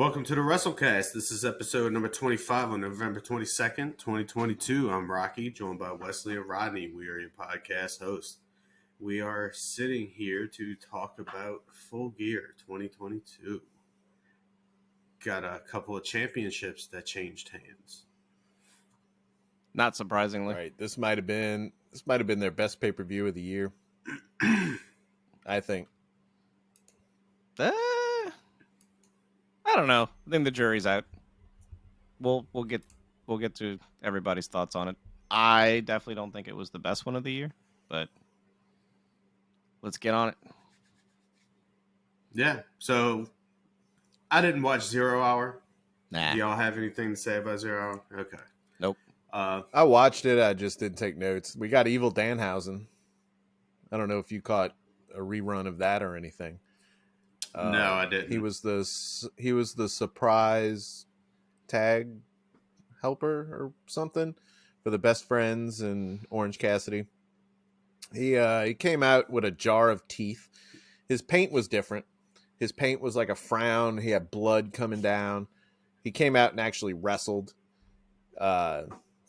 Welcome to the Wrestlecast. This is episode number 25 on November 22nd, 2022. I'm Rocky, joined by Wesley and Rodney. We are your podcast hosts. We are sitting here to talk about Full Gear 2022. Got a couple of championships that changed hands. Not surprisingly. Right. This might have been their best pay-per-view of the year. I think. I don't know. I think the jury's out. We'll get to everybody's thoughts on it. I definitely don't think it was the best one of the year, but let's get on it. Yeah. So I didn't watch 0 Hour. Nah. Do y'all have anything to say about 0 Hour? Okay. Nope. I watched it. I just didn't take notes. We got Evil Danhausen. I don't know if you caught a rerun of that or anything. No, I didn't. He was the surprise tag helper or something for the Best Friends and Orange Cassidy. He came out with a jar of teeth. His paint was different. His paint was like a frown. He had blood coming down. He came out and actually wrestled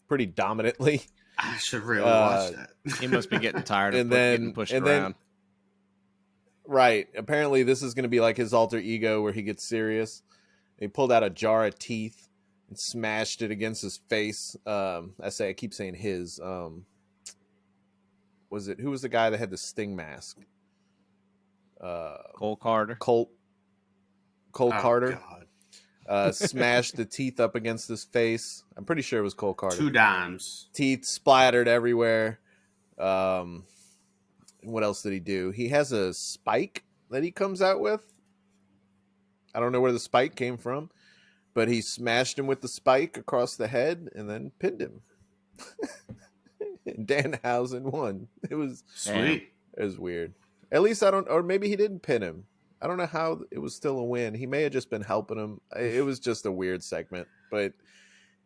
pretty dominantly. I should really watch that. He must be getting tired of getting pushed around. Right. Apparently, this is going to be like his alter ego where he gets serious. He pulled out a jar of teeth and smashed it against his face. I keep saying his. Who was the guy that had the Sting mask? Cole Carter. Colt Carter. God. Smashed the teeth up against his face. I'm pretty sure it was Cole Carter. 2 dimes. Teeth splattered everywhere. What else did he do? He has a spike that he comes out with. I don't know where the spike came from, but he smashed him with the spike across the head and then pinned him. Danhausen won. It was Sweet. It was weird. At least or maybe he didn't pin him. I don't know how it was still a win. He may have just been helping him. It was just a weird segment, but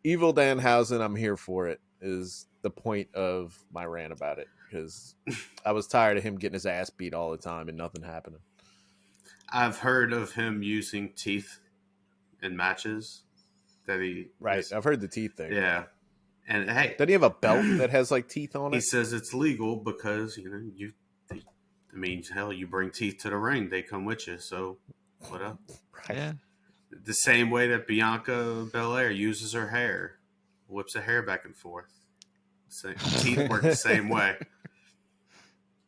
Evil Danhausen, I'm here for it, is the point of my rant about it. Because I was tired of him getting his ass beat all the time and nothing happening. I've heard of him using teeth in matches that he... Right, I've heard the teeth thing. Yeah. And hey... Doesn't he have a belt that has like teeth on it? He says it's legal because, hell, you bring teeth to the ring, they come with you, so what up? Right. Yeah. The same way that Bianca Belair uses her hair. Whips her hair back and forth. Teeth work the same way.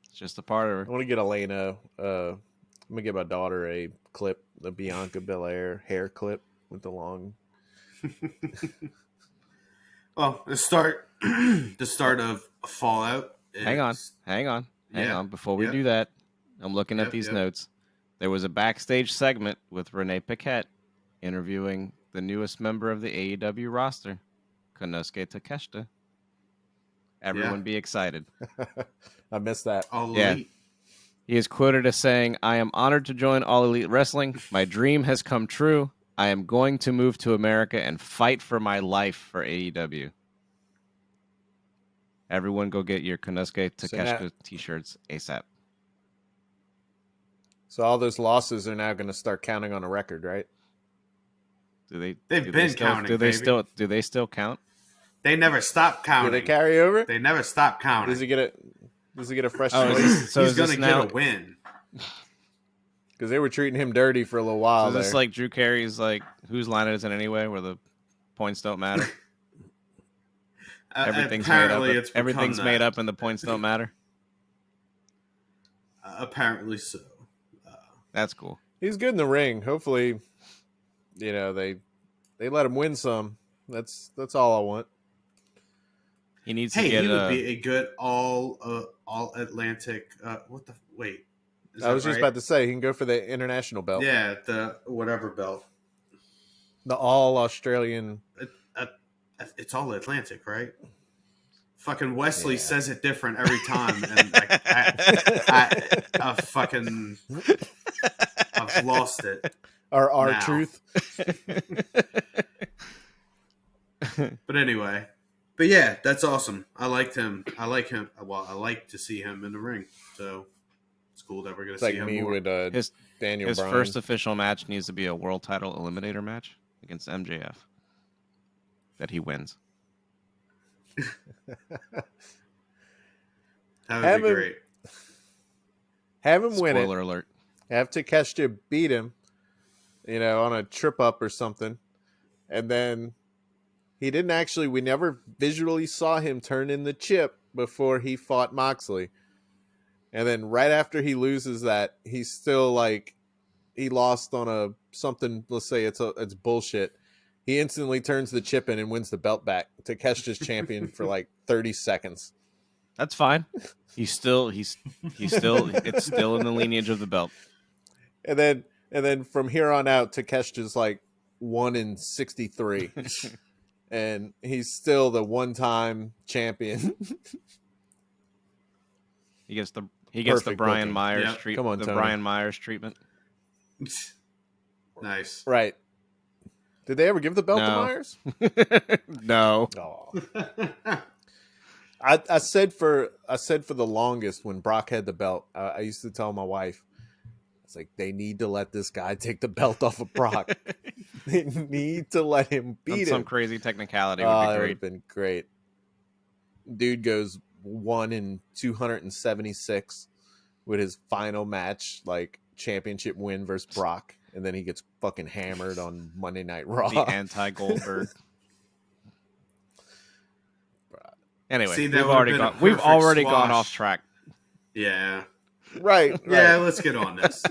It's just a part of her. I want to get Elena. I'm going to get my daughter a clip, the Bianca Belair hair clip with the long... Well, the start of Fallout. Hang on. Before we do that, I'm looking at these notes. There was a backstage segment with Renee Paquette interviewing the newest member of the AEW roster, Konosuke Takeshita. Everyone be excited. I missed that. All Elite. He is quoted as saying, "I am honored to join All Elite Wrestling. My dream has come true. I am going to move to America and fight for my life for AEW." Everyone go get your Konosuke Takeshita t-shirts ASAP. So all those losses are now going to start counting on a record, right? They've been counting. Do they still count? They never stop counting. Do they carry over? They never stop counting. Does he get a fresh choice? So he's going to get a win. Because they were treating him dirty for a little while. So is this like Drew Carey's like, whose line is it anyway, where the points don't matter? Everything's made up and the points don't matter? Apparently so. That's cool. He's good in the ring. Hopefully, they let him win some. That's all I want. He needs to get. He would be a good all Atlantic. Wait. I was just about to say he can go for the international belt. Yeah, the whatever belt. The all Australian. It's all Atlantic, right? Fucking Wesley says it different every time, and I've lost it. Our now. truth. But anyway, but yeah, that's awesome. I liked him. I like him. Well, I like to see him in the ring, so it's cool that we're going to It's see like him me more. with Daniel His Bryan. first official match needs to be a world title eliminator match against MJF that he wins. That would be great. Have him win it. Spoiler alert. Have Takeshita beat him, on a trip up or something. And then he didn't actually, we never visually saw him turn in the chip before he fought Moxley. And then right after he loses that, he's still like, he lost on a something, let's say it's bullshit. He instantly turns the chip in and wins the belt back. Takeshita's champion for like 30 seconds. That's fine. He's still it's still in the lineage of the belt. And then from here on out, Takeshita's like 1-63. And he's still the one-time champion. He gets the Perfect Brian booking. Myers Yep. treatment. Come on, the Tony. Brian Myers treatment. Nice. Right. Did they ever give the belt No. to Myers? No. Oh. I said for the longest when Brock had the belt, I used to tell my wife, it's like, they need to let this guy take the belt off of Brock. They need to let him beat him. Some crazy technicality would be That would great. have been great. Dude goes 1-276 with his final match, like championship win versus Brock, and then he gets fucking hammered on Monday Night Raw. The anti-Goldberg. Anyway, See, that we've already squash. gone off track. Yeah. Right. Yeah, let's get on this.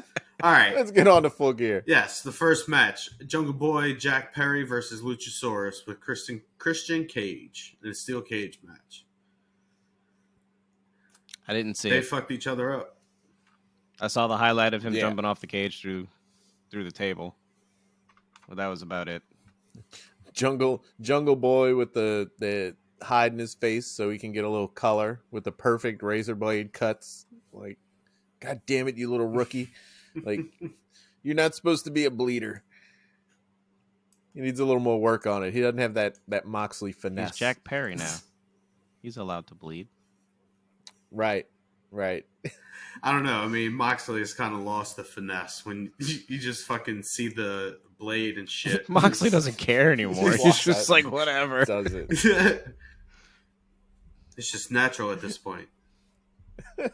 All right. Let's get on to Full Gear. Yes, the first match, Jungle Boy Jack Perry versus Luchasaurus with Christian Cage in a steel cage match. I didn't see They it. fucked each other up. I saw the highlight of him Yeah. jumping off the cage through the table. Well, that was about it. Jungle Boy with the hide in his face so he can get a little color with the perfect razor blade cuts. Like, God damn it, you little rookie. Like, you're not supposed to be a bleeder. He needs a little more work on it. He doesn't have that Moxley finesse. He's Jack Perry now. He's allowed to bleed. Right. I don't know. I mean, Moxley has kind of lost the finesse when you just fucking see the blade and shit. Moxley doesn't care anymore. He's He's lost just that. like, whatever. Does it. It's just natural at this point. I'm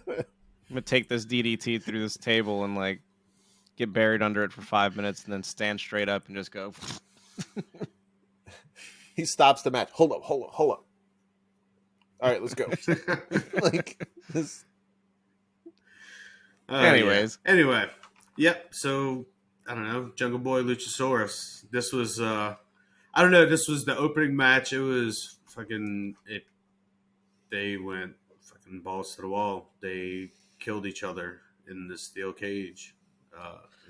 gonna take this DDT through this table and like get buried under it for 5 minutes and then stand straight up and just go. He stops the match. Hold up. All right, let's go. Like this. Anyways. Yeah. Anyway. Yep. So, I don't know. Jungle Boy Luchasaurus. This was, I don't know. This was the opening match. It was fucking, they went fucking balls to the wall. They killed each other in the steel cage.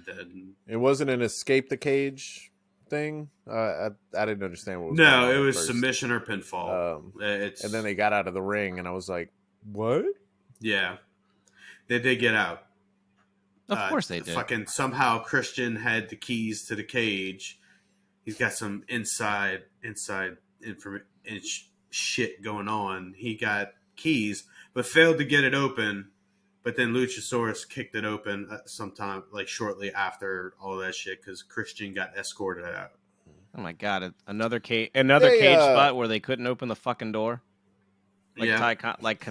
Then It wasn't an escape the cage thing. I didn't understand what was going on no, it at was first. submission or pinfall. And then they got out of the ring, and I was like, "What?" Yeah, they did get out. Of course they did. Fucking somehow Christian had the keys to the cage. He's got some inside information shit going on. He got keys, but failed to get it open. But then Luchasaurus kicked it open sometime, like shortly after all that shit, because Christian got escorted out. Oh my god! Another cage spot where they couldn't open the fucking door. Like Yeah.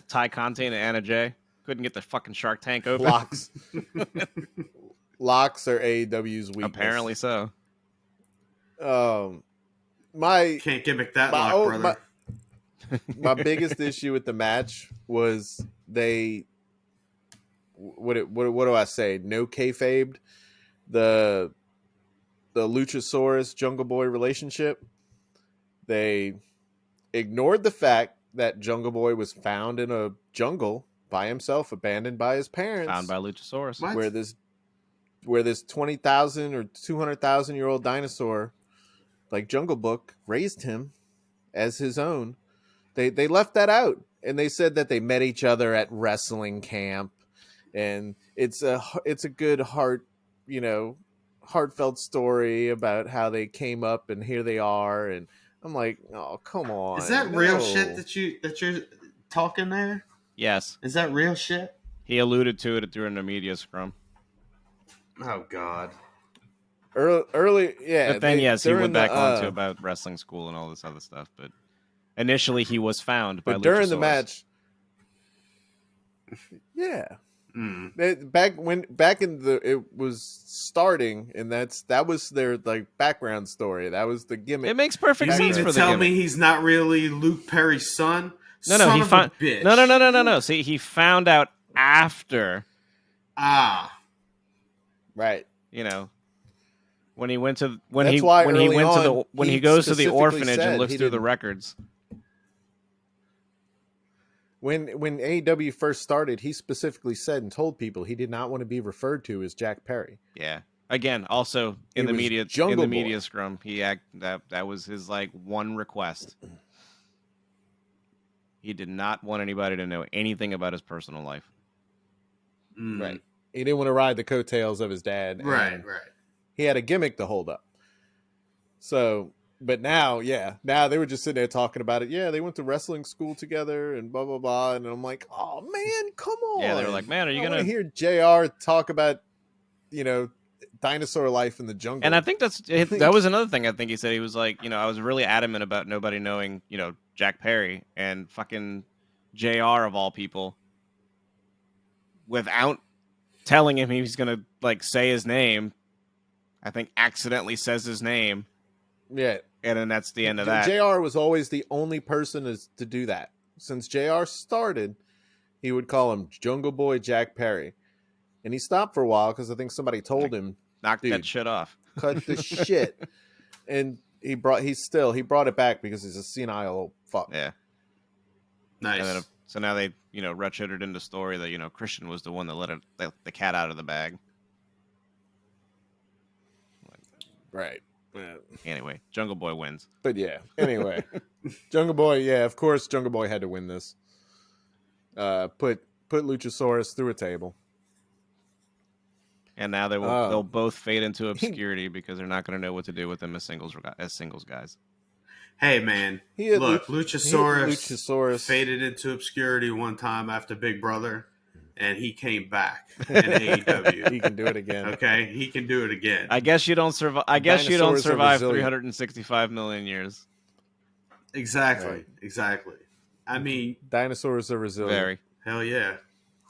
Ty Conte and Anna Jay couldn't get the fucking Shark Tank open. Locks are AEW's weakness. Apparently so. My Can't gimmick that lock, brother. my biggest issue with the match was they. What do I say? No kayfabed the Luchasaurus Jungle Boy relationship. They ignored the fact that Jungle Boy was found in a jungle by himself, abandoned by his parents, Found by Luchasaurus. What? where this 20,000 or 200,000 year old dinosaur, like Jungle Book, raised him as his own. They left that out, and they said that they met each other at wrestling camp. And it's a good heartfelt story about how they came up and here they are. And I'm like, oh, come on. Is that real shit that you're talking there? Yes. Is that real shit? He alluded to it during the media scrum. Oh God. Early, yeah. But then, yes, he went back the, on to about wrestling school and all this other stuff. But initially, he was found by but during the Luchasaurus. match, yeah. Mm. It was starting, and that was their like background story. That was the gimmick. It makes perfect You sense mean for to the tell gimmick. me he's not really Luke Perry's son? No, Son he of found a bitch. No. See, he found out after. Right. You know, when he went to When he goes to the orphanage and looks through the didn't... records. When AEW first started, he specifically said and told people he did not want to be referred to as Jack Perry. Yeah. Again, also in the media scrum, that was his like one request. He did not want anybody to know anything about his personal life. Right. He didn't want to ride the coattails of his dad. Right. He had a gimmick to hold up. So, but now they were just sitting there talking about it. Yeah, they went to wrestling school together and blah, blah, blah. And I'm like, oh, man, come on. Yeah, they were like, man, are you going to hear JR talk about, dinosaur life in the jungle? And I think that was another thing I think he said. He was like, I was really adamant about nobody knowing, Jack Perry, and fucking JR of all people, without telling him he was going to like say his name, I think accidentally says his name. Yeah. And then that's the end of that. JR was always the only person to do that. Since JR started, he would call him Jungle Boy Jack Perry. And he stopped for a while because I think somebody told him, knock that shit off. Cut the shit. And he brought it back because he's a senile old fuck. Yeah. Nice. And then, so now they, retchetted in the story that, Christian was the one that let the cat out of the bag. Right. Yeah. Anyway, Jungle Boy wins. But yeah, anyway. Jungle Boy, yeah, of course Jungle Boy had to win this. Put Luchasaurus through a table. And now they'll both fade into obscurity because they're not going to know what to do with them as singles guys. Hey man, look, Luchasaurus faded into obscurity one time after Big Brother, and he came back in AEW. He can do it again. Okay, he can do it again. I guess you don't survive. I guess you don't survive 365 million years. Exactly. Right. Exactly. I mean, dinosaurs are resilient. Very. Hell yeah.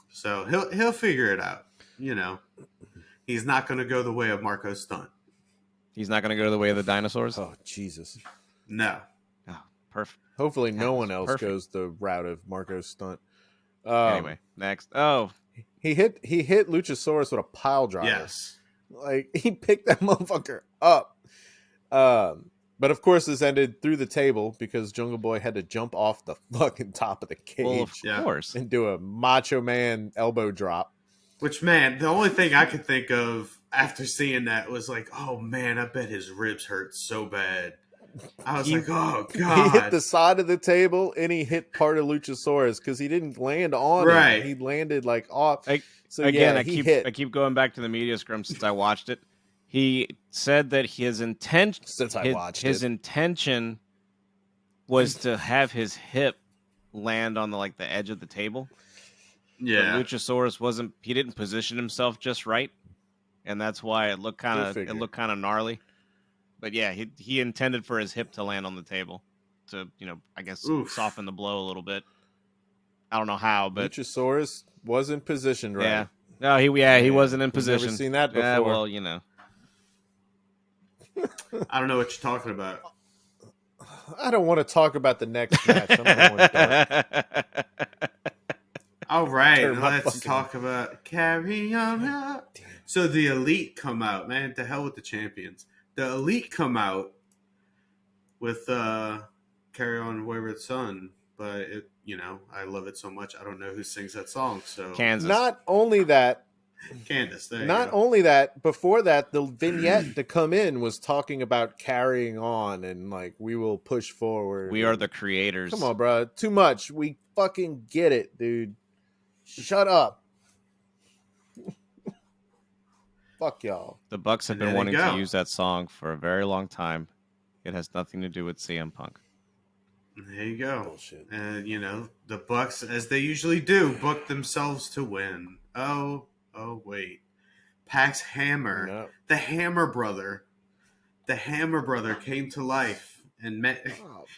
So he'll figure it out. He's not going to go the way of Marco Stunt. He's not going to go the way of the dinosaurs. Oh Jesus. No. Oh, perfect. Hopefully, no one else goes the route of Marco's Stunt. Anyway, next. Oh, he hit Luchasaurus with a pile driver. Yes. Like he picked that motherfucker up. But of course, this ended through the table because Jungle Boy had to jump off the fucking top of the cage. Well, of course, and do a Macho Man elbow drop. Which, man, the only thing I could think of after seeing that was like, oh man, I bet his ribs hurt so bad. I was like, oh god. He hit the side of the table and he hit part of Luchasaurus because he didn't land on it. He landed like off. I keep going back to the media scrum since I watched it. He said that his intention was to have his hip land on the edge of the table. Yeah, but Luchasaurus didn't position himself just right, and that's why it looked kind of gnarly. But yeah, he intended for his hip to land on the table to, I guess soften the blow a little bit. I don't know how, but Luchasaurus wasn't positioned right. Yeah, no, he wasn't in position. Never seen that before. Yeah, well, I don't know what you're talking about. I don't want to talk about the next match. I'm going dark. All right, let's talk about Carry On. So the Elite come out, man. To hell with the champions. The Elite come out with Carry On Wayward Son, but I love it so much. I don't know who sings that song. So Kansas. Not only that, Candace. Only that, before that, the vignette to come in was talking about carrying on and we will push forward. We are the creators. Come on, bro. Too much. We fucking get it, dude. Shut up. Fuck y'all. The Bucks have been wanting to use that song for a very long time. It has nothing to do with CM Punk. There you go. Bullshit. And the Bucks, as they usually do, book themselves to win. Oh wait, Pac's hammer, No. the Hammer Brother, came to life and met.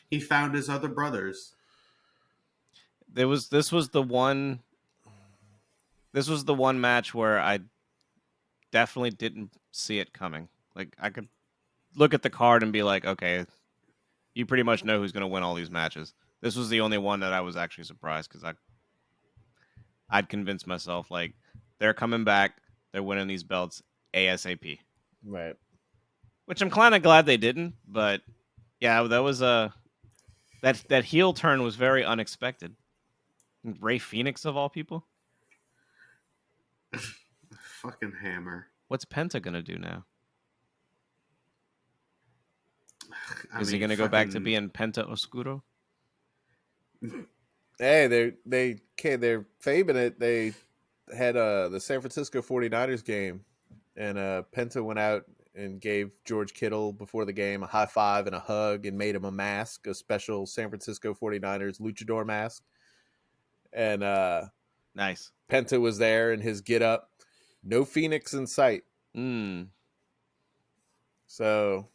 He found his other brothers. This was the one match where I definitely didn't see it coming. Like, I could look at the card and be like, okay, you pretty much know who's going to win all these matches. This was the only one that I was actually surprised because I'd convinced myself, like, they're coming back, they're winning these belts ASAP. Right. Which I'm kind of glad they didn't, but yeah, that was that heel turn was very unexpected. Ray Phoenix of all people. Fucking Hammer. What's Penta gonna do now? Is he gonna go back to being Penta Oscuro? Hey, they're fabing it. They had the San Francisco 49ers game, and Penta went out and gave George Kittle before the game a high five and a hug and made him a mask, a special San Francisco 49ers luchador mask. And nice. Penta was there in his get up. No Phoenix in sight. So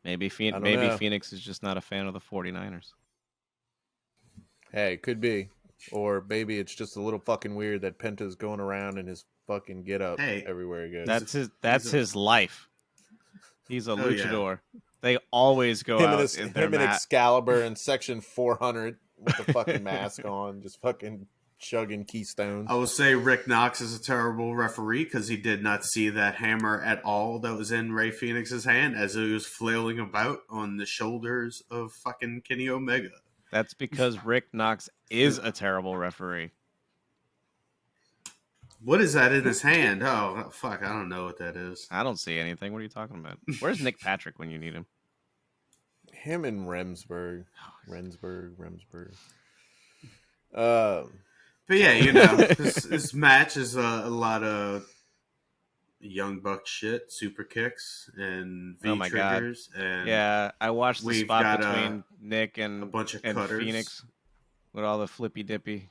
maybe Phoenix is just not a fan of the 49ers. Hey, could be. Or maybe it's just a little fucking weird that Penta's going around in his fucking get up everywhere he goes. That's his life. He's a luchador. Yeah. They always go out in their him and Excalibur in section 400 with the fucking mask on, just fucking chugging Keystone. I will say Rick Knox is a terrible referee because he did not see that hammer at all that was in Ray Phoenix's hand as he was flailing about on the shoulders of fucking Kenny Omega. That's because Rick Knox is a terrible referee. What is that in his hand? Oh, fuck. I don't know what that is. I don't see anything. What are you talking about? Where's Nick Patrick when you need him? Him and Remsburg. But yeah, this match is a lot of Young Buck shit, super kicks, and V-triggers. And yeah, I watched the spot between Nick and a bunch of and cutters. Phoenix with all the flippy-dippy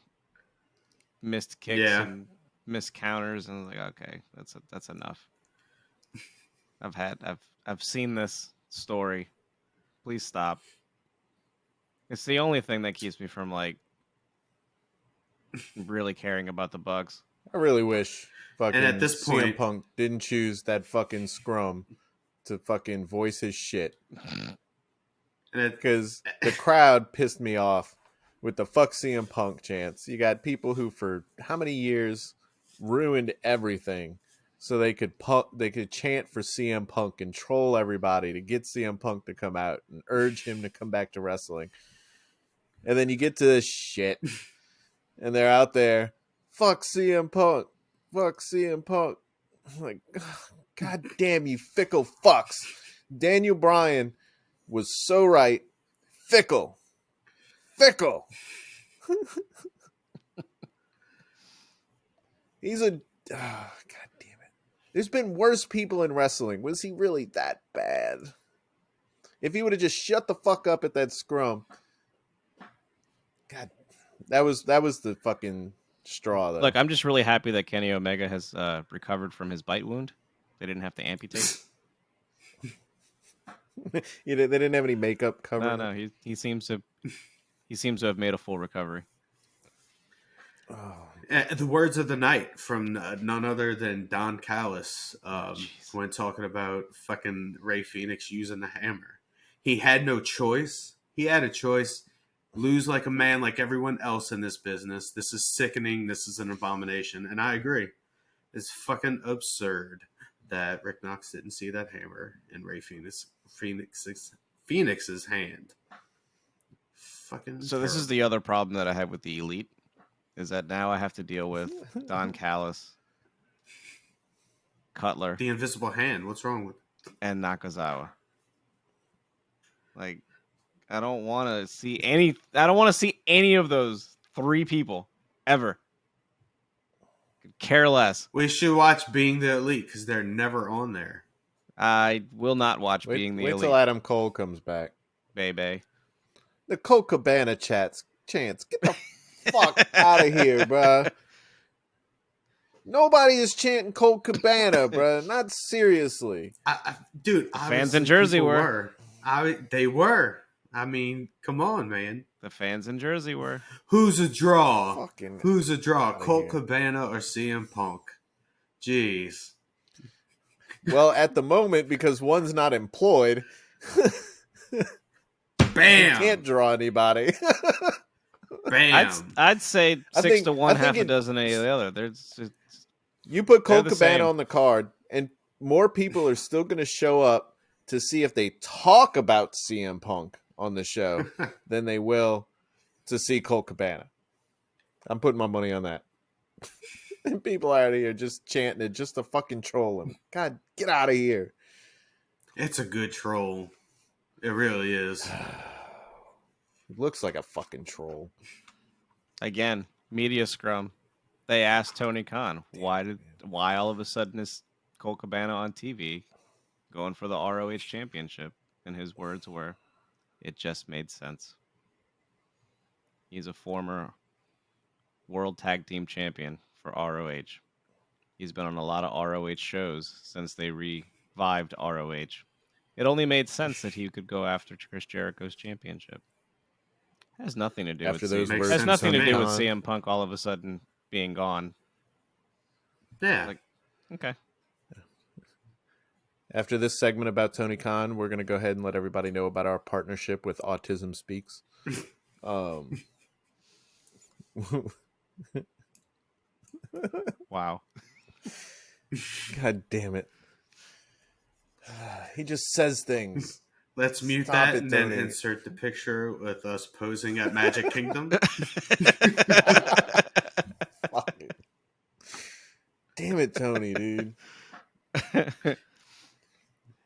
missed kicks and missed counters, and I was like, okay, that's enough. I've seen this story. Please stop. It's the only thing that keeps me from like really caring about the Bucks. I really wish fucking and at this point, CM Punk didn't choose that fucking scrum to fucking voice his shit. Because the crowd pissed me off with the fuck CM Punk chants. You got people who for how many years ruined everything so they could chant for CM Punk and troll everybody to get CM Punk to come out and urge him to come back to wrestling. And then you get to this shit and they're out there, fuck CM Punk. Fuck CM Punk. I'm like, God damn you fickle fucks. Daniel Bryan was so right. Fickle. He's a... Oh, God damn it. There's been worse people in wrestling. Was he really that bad? If he would have just shut the fuck up at that scrum. God, that was the fucking straw, though. Look, I'm just really happy that Kenny Omega has recovered from his bite wound. They didn't have to amputate. They didn't have any makeup cover. No, he seems to have made a full recovery. Oh. The words of the night from none other than Don Callis when talking about fucking Ray Phoenix using the hammer. He had no choice. He had a choice. Lose like a man like everyone else in this business. This is sickening. This is an abomination. And I agree. It's fucking absurd that Rick Knox didn't see that hammer in Ray Phoenix's hand. Fucking so terrible. This is the other problem that I have with the Elite, is that now I have to deal with Don Callis, Cutler, the invisible hand. What's wrong with it? And Nakazawa. Like, I don't want to see any of those three people ever. Could care less. We should watch Being the Elite because they're never on there. I will not watch Being the Elite. Wait till Adam Cole comes back. Baby. the Colt Cabana chants. Get the fuck out of here, bruh. Nobody is chanting Colt Cabana, bruh. Not seriously. Dude, fans in Jersey were. They were. I mean, come on, man. The fans in Jersey were. Who's a draw? Who's a draw? Colt here. Cabana or CM Punk? Jeez. Well, at the moment, because one's not employed, Bam! Can't draw anybody. Bam! I'd say 6-1, half a it, dozen any of the other. You put Colt Cabana same. on the card, and more people are still going to show up to see if they talk about CM Punk on the show than they will to see Colt Cabana. I'm putting my money on that. And people out here just chanting it just to fucking troll him. God, get out of here. It's a good troll. It really is. It looks like a fucking troll. Again, media scrum. They asked Tony Khan, why all of a sudden is Colt Cabana on TV going for the ROH championship? And his words were, it just made sense. He's a former World Tag Team Champion for ROH. He's been on a lot of ROH shows since they revived ROH. It only made sense that he could go after Chris Jericho's championship. It has nothing to do After with those CM. words It has nothing to from do with Khan. CM Punk all of a sudden being gone. Yeah. Okay. After this segment about Tony Khan, we're going to go ahead and let everybody know about our partnership with Autism Speaks. Wow. God damn it. He just says things. Let's mute Stop that it, and then Tony. insert the picture with us posing at Magic Kingdom. Damn it, Tony, dude.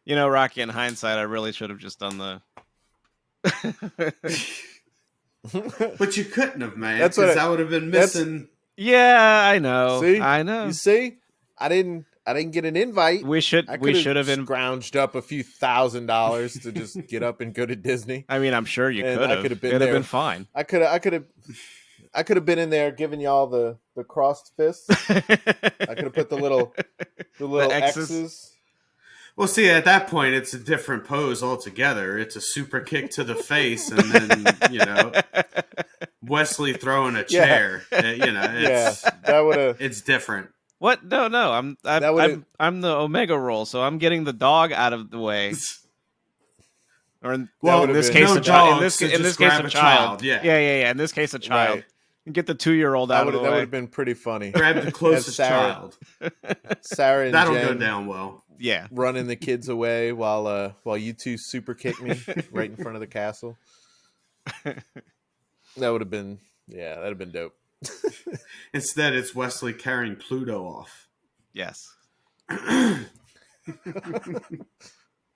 You know, Rocky, in hindsight, I really should have just done the... But you couldn't have, man, That's because what I would have been missing. Yeah, I know. See? I know. You see? I didn't get an invite. We should have scrounged up a few $1,000s to just get up and go to Disney. I mean, I'm sure you And could I have. could have been It'd have there. been fine. I could have been in there giving y'all the crossed fists. I could have put the little X's. Well, see, at that point, it's a different pose altogether. It's a super kick to the face, and then Wesley throwing a chair. That would have. It's different. What? No. I'm the Omega roll, so I'm getting the dog out of the way. Or in this case, a child. In this case, a child. Yeah. In this case, a child. Right. Get the 2-year-old out of the way. That would have been pretty funny. Grab the closest child. Sarah and That'll Jen go down well. Yeah, running the kids away while you two super kick me right in front of the castle. That would have been dope. Instead, it's Wesley carrying Pluto off. Yes.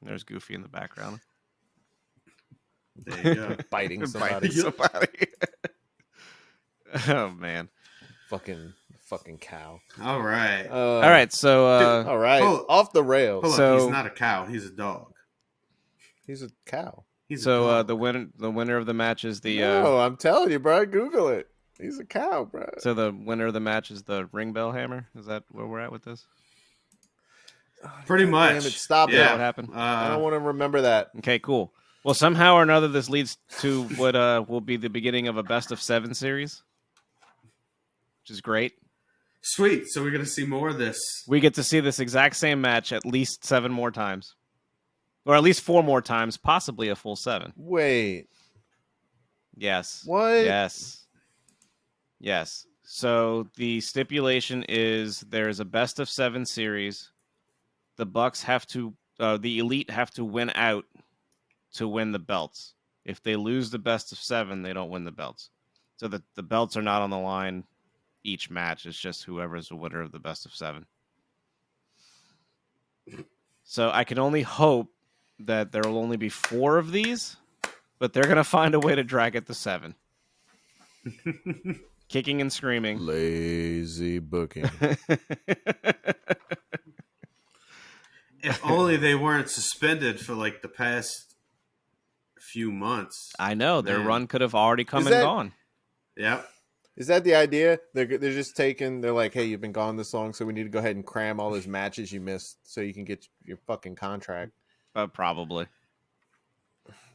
There's Goofy in the background. There you go. Biting somebody. Oh man. Fucking cow. All right. All right. So. All right. Off the rails. Hold so up, he's not a cow. He's a dog. He's a cow. He's so a dog. the winner of the match is the. No, I'm telling you, bro. Google it. He's a cow, bro. So the winner of the match is the ring bell hammer. Is that where we're at with this? Pretty much. Damn it! Stop Yeah. it. What happened? I don't want to remember that. Okay. Cool. Well, somehow or another, this leads to what will be the beginning of a best of 7 series, which is great. Sweet. So we're going to see more of this. We get to see this exact same match at least 7 more times. Or at least 4 more times, possibly a full 7. Wait. Yes. What? Yes. So the stipulation is there's a best of 7 series. The Bucks the Elite have to win out to win the belts. If they lose the best of 7, they don't win the belts. So the belts are not on the line each match. It's just whoever's the winner of the best of 7. So I can only hope that there will only be 4 of these, but they're going to find a way to drag it to 7. Kicking and screaming. Lazy booking. If only they weren't suspended for like the past few months. I know their run could have already come and gone. Yep. Is that the idea? They're just taking. They're like, hey, you've been gone this long, so we need to go ahead and cram all those matches you missed, so you can get your fucking contract. Probably.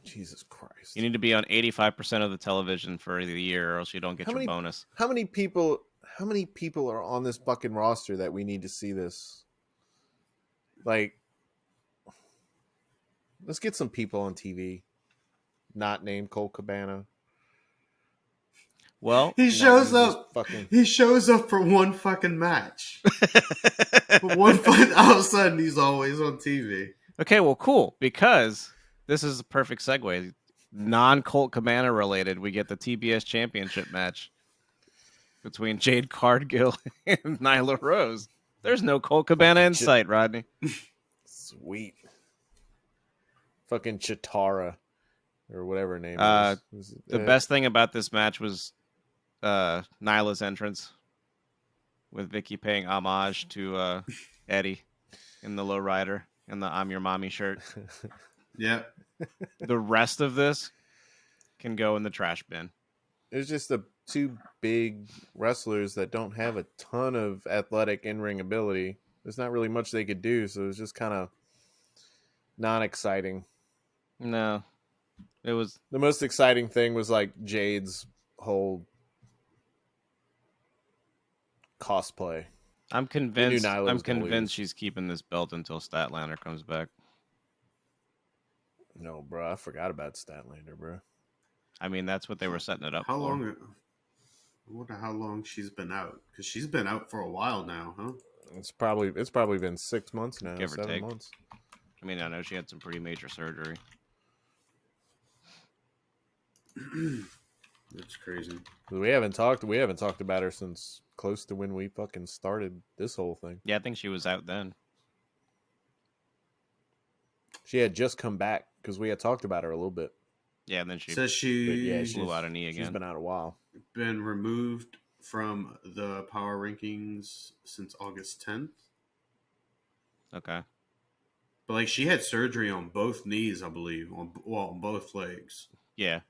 Jesus Christ! You need to be on 85% of the television for the year, or else you don't get your bonus. How many people are on this fucking roster that we need to see this? Like, let's get some people on TV, not named Colt Cabana. Well, he shows up. He shows up for one fucking match. All of a sudden, he's always on TV. Okay, well, cool, because this is a perfect segue. Non-Colt Cabana related, we get the TBS Championship match between Jade Cargill and Nyla Rose. There's no Colt Cabana in sight, Rodney. Sweet. Fucking Chitara, or whatever her name is. The best thing about this match was Nyla's entrance, with Vicky paying homage to Eddie in the lowrider and the "I'm Your Mommy" shirt. Yeah. The rest of this can go in the trash bin. There's just the two big wrestlers that don't have a ton of athletic in-ring ability. There's not really much they could do, so it was just kind of non-exciting. No. It was... The most exciting thing was like Jade's whole cosplay. I'm convinced she's keeping this belt until Statlander comes back. No, bro, I forgot about Statlander, bro. I mean, that's what they were setting it up for. Long? I wonder how long she's been out, because she's been out for a while now, huh? It's probably been 6 months now, give or 7 take. months. I mean, I know she had some pretty major surgery. That's crazy. We haven't talked about her since close to when we fucking started this whole thing. Yeah, I think she was out then. She had just come back because we had talked about her a little bit. Yeah, and then she blew out a knee again. She's been out a while. Been removed from the power rankings since August 10th. Okay. But like, she had surgery on both knees, I believe, on both legs. Yeah.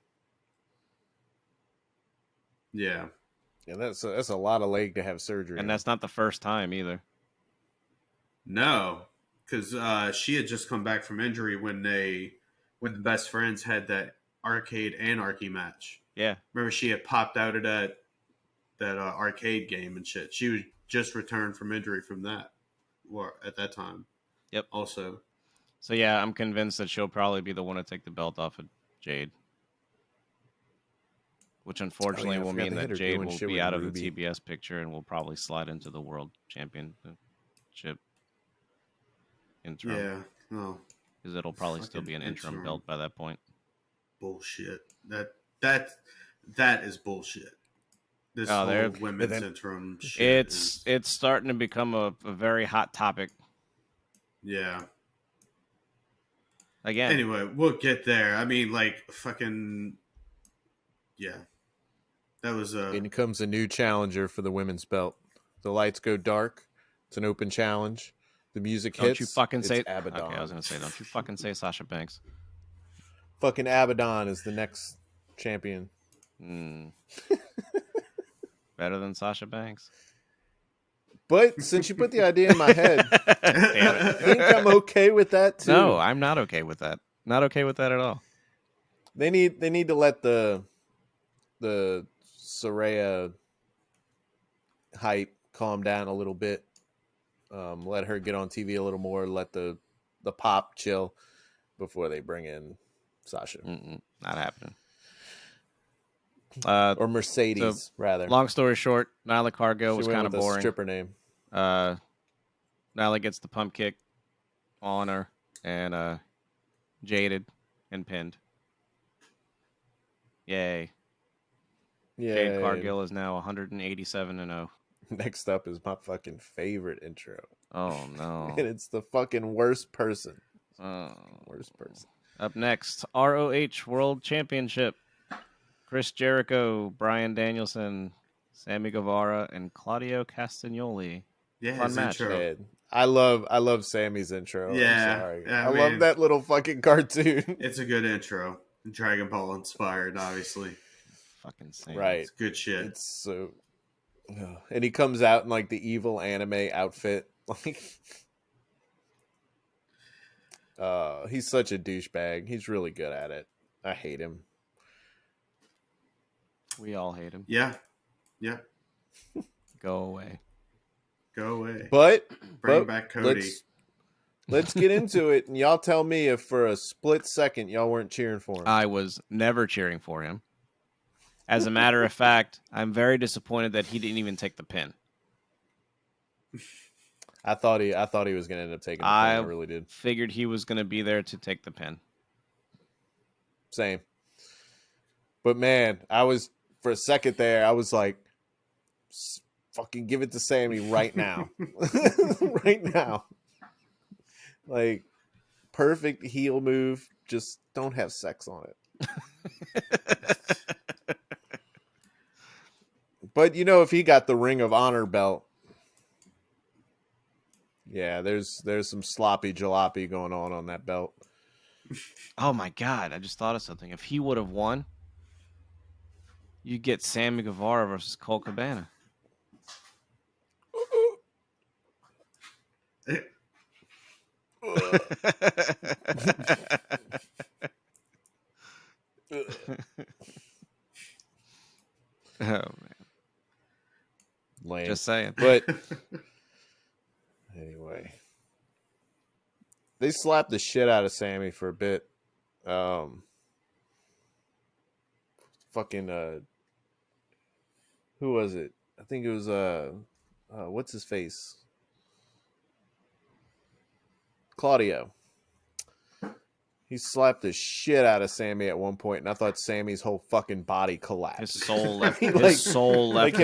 Yeah. Yeah, that's a lot of leg to have surgery. And that's not the first time either. No, because she had just come back from injury when the Best Friends had that Arcade Anarchy match. Yeah. Remember, she had popped out of that arcade game and shit. She was just returned from injury from that, or at that time. Yep. Also. So yeah, I'm convinced that she'll probably be the one to take the belt off of Jade. Which unfortunately will mean that Jade will be out of the TBS picture and will probably slide into the World Championship interim. Yeah, no. Because it'll probably still be an interim belt by that point. Bullshit. That is bullshit. This whole women's interim shit. It's starting to become a very hot topic. Yeah. Again. Anyway, we'll get there. I mean, like, fucking... Yeah. That was In comes a new challenger for the women's belt. The lights go dark. It's an open challenge. The music hits. Don't you fucking say... Abaddon. Okay, I was going to say, don't you fucking say Sasha Banks. Fucking Abaddon is the next champion. Better than Sasha Banks. But since you put the idea in my head, I think I'm okay with that too. No, I'm not okay with that. Not okay with that at all. They need to let the Saraya hype calm down a little bit. Let her get on TV a little more. Let the pop chill before they bring in Sasha. Not happening. Or Mercedes, rather. Long story short, Nyla Cargill was kind of boring. Stripper name. Nyla gets the pump kick on her and jaded and pinned. Yay. Jade Cargill is now 187-0. Next up is my fucking favorite intro. Oh, no. And it's the fucking worst person. Worst person. Up next, ROH World Championship. Chris Jericho, Bryan Danielson, Sammy Guevara, and Claudio Castagnoli. Yeah, fun his match. intro. Man, I love Sammy's intro. Yeah. I'm sorry. I love that little fucking cartoon. It's a good intro. Dragon Ball inspired, obviously. Fucking Sammy. Right. It's good shit. It's so... And he comes out in like the evil anime outfit. Like, he's such a douchebag. He's really good at it. I hate him. We all hate him. Yeah. Go away. But bring back Cody. Let's get into it, and y'all tell me if for a split second y'all weren't cheering for him. I was never cheering for him. As a matter of fact, I'm very disappointed that he didn't even take the pin. I thought he was going to end up taking the pin. I really did. Figured he was going to be there to take the pin. Same. But man, I was for a second there. I was like, "Fucking give it to Sammy right now, right now!" Like, perfect heel move. Just don't have sex on it. But if he got the Ring of Honor belt, yeah, there's some sloppy jalopy going on that belt. Oh my God, I just thought of something. If he would have won, you get Sammy Guevara versus Cole Cabana. Oh man. Lame. Just saying. But anyway, they slapped the shit out of Sammy for a bit. Who was it? I think it was what's his face? Claudio. He slapped the shit out of Sammy at one point, and I thought Sammy's whole fucking body collapsed. His soul left. His soul left.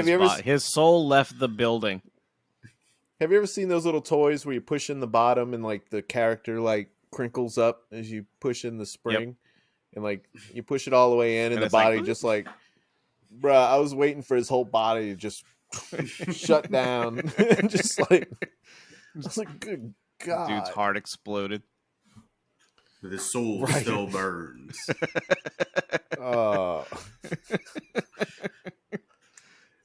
His soul left the building. Have you ever seen those little toys where you push in the bottom and like the character like crinkles up as you push in the spring, and like you push it all the way in, and the body just like, bruh, I was waiting for his whole body to just shut down, and just like, I was like, good God, dude's heart exploded. But his soul still burns.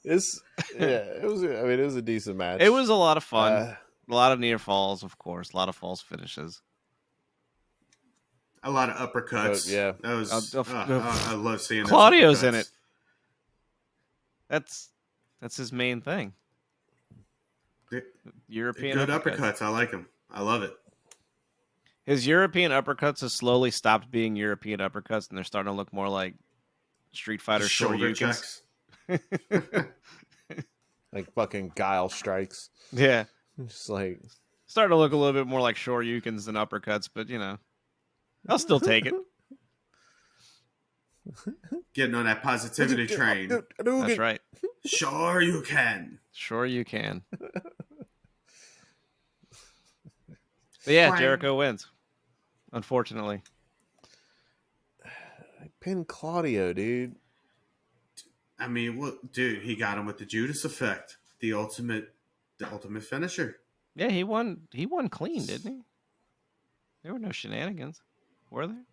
It was a decent match. It was a lot of fun. A lot of near falls, of course. A lot of false finishes. A lot of uppercuts. Yeah, that was. I love seeing Claudio's in it. That's his main thing. European good uppercuts. I like him. I love it. His European uppercuts have slowly stopped being European uppercuts, and they're starting to look more like Street Fighter shoulder checks. Like fucking guile strikes. Yeah. Just like starting to look a little bit more like Shoryukens than uppercuts, but I'll still take it. Getting on that positivity train. That's right. Sure you can. Sure you can. But yeah, Jericho wins. Unfortunately. I pinned Claudio, dude. I mean, dude, he got him with the Judas effect. The ultimate finisher. Yeah, he won clean, didn't he? There were no shenanigans, were there?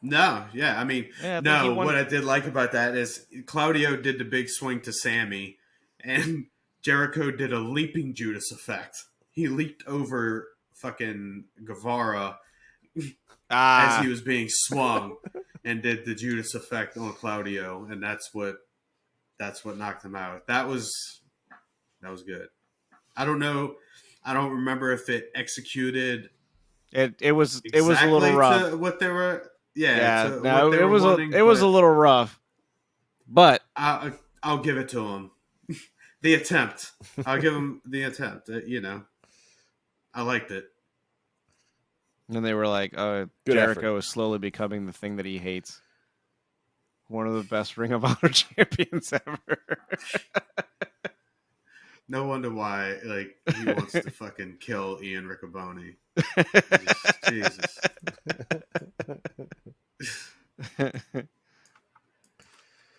No, yeah. I mean, what I did like about that is Claudio did the big swing to Sammy, and Jericho did a leaping Judas effect. He leaped over fucking Guevara as he was being swung, and did the Judas effect on Claudio, and that's what knocked him out. That was good. I don't know. I don't remember if it executed. It was a little rough. To what they were. Yeah. No, it was a little rough, but I'll give it to him. The attempt. I'll give him the attempt. I liked it. And they were like, Jericho is slowly becoming the thing that he hates. One of the best Ring of Honor champions ever. No wonder why he wants to fucking kill Ian Riccoboni. Jesus.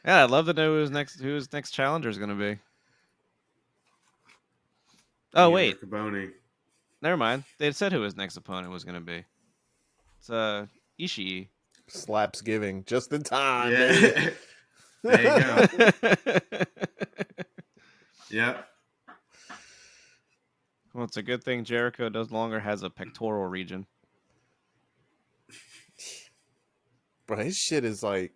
Yeah, I'd love to know who his next challenger is going to be. Oh, wait. Riccoboni. Never mind. They had said who his next opponent was going to be. It's Ishii. Slapsgiving just in time. Yeah. There you go. Yep. Well, it's a good thing Jericho no longer has a pectoral region. Bro, his shit is like,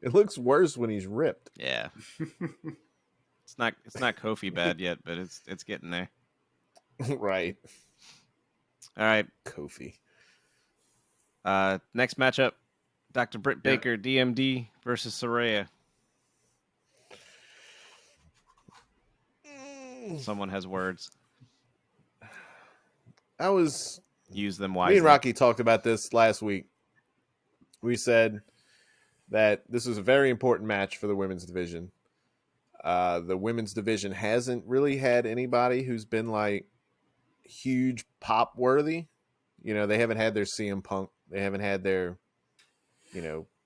it looks worse when he's ripped. Yeah. It's not Kofi bad yet, but it's getting there. Right. All right. Kofi. Next matchup, Dr. Britt Baker, DMD versus Saraya. Someone has words. Use them wisely. Me and Rocky talked about this last week. We said that this was a very important match for the women's division. The women's division hasn't really had anybody who's been like huge pop worthy. You know, they haven't had their CM Punk. They haven't had their,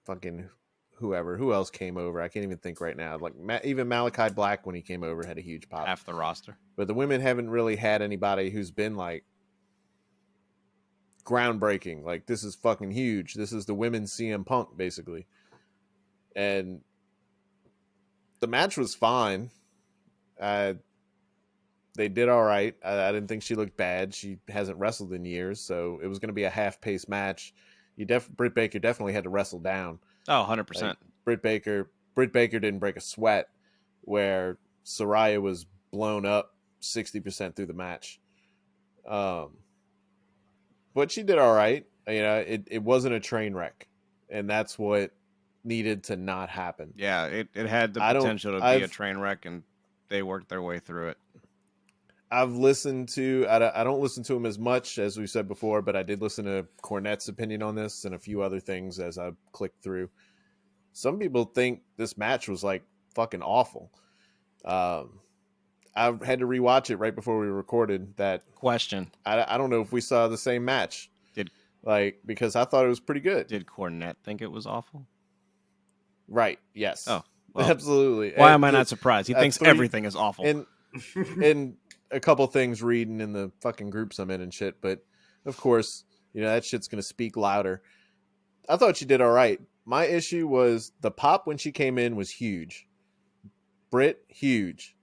fucking whoever. Who else came over? I can't even think right now. Like even Malachi Black, when he came over, had a huge pop. Half the roster. But the women haven't really had anybody who's been like groundbreaking. Like, this is fucking huge. This is the women's CM Punk, basically. And the match was fine. They did all right. I didn't think she looked bad. She hasn't wrestled in years, so it was going to be a half-paced match. Britt Baker definitely had to wrestle down. Oh, 100%. Like, Britt Baker didn't break a sweat, where Saraya was blown up 60% through the match. But she did all right. You know, it wasn't a train wreck, and that's what needed to not happen. Yeah, it had the potential to be a train wreck, and they worked their way through it. I've listened to, I don't listen to him as much as we said before, but I did listen to Cornette's opinion on this and a few other things as I clicked through. Some people think this match was like fucking awful. I had to rewatch it right before we recorded that. Question. I don't know if we saw the same match. Because I thought it was pretty good. Did Cornette think it was awful? Right. Yes. Oh, well, absolutely. Why am I not surprised? He thinks everything is awful. And a couple things reading in the fucking groups I'm in and shit, but of course, that shit's gonna speak louder. I thought she did all right. My issue was the pop when she came in was huge. Britt, huge.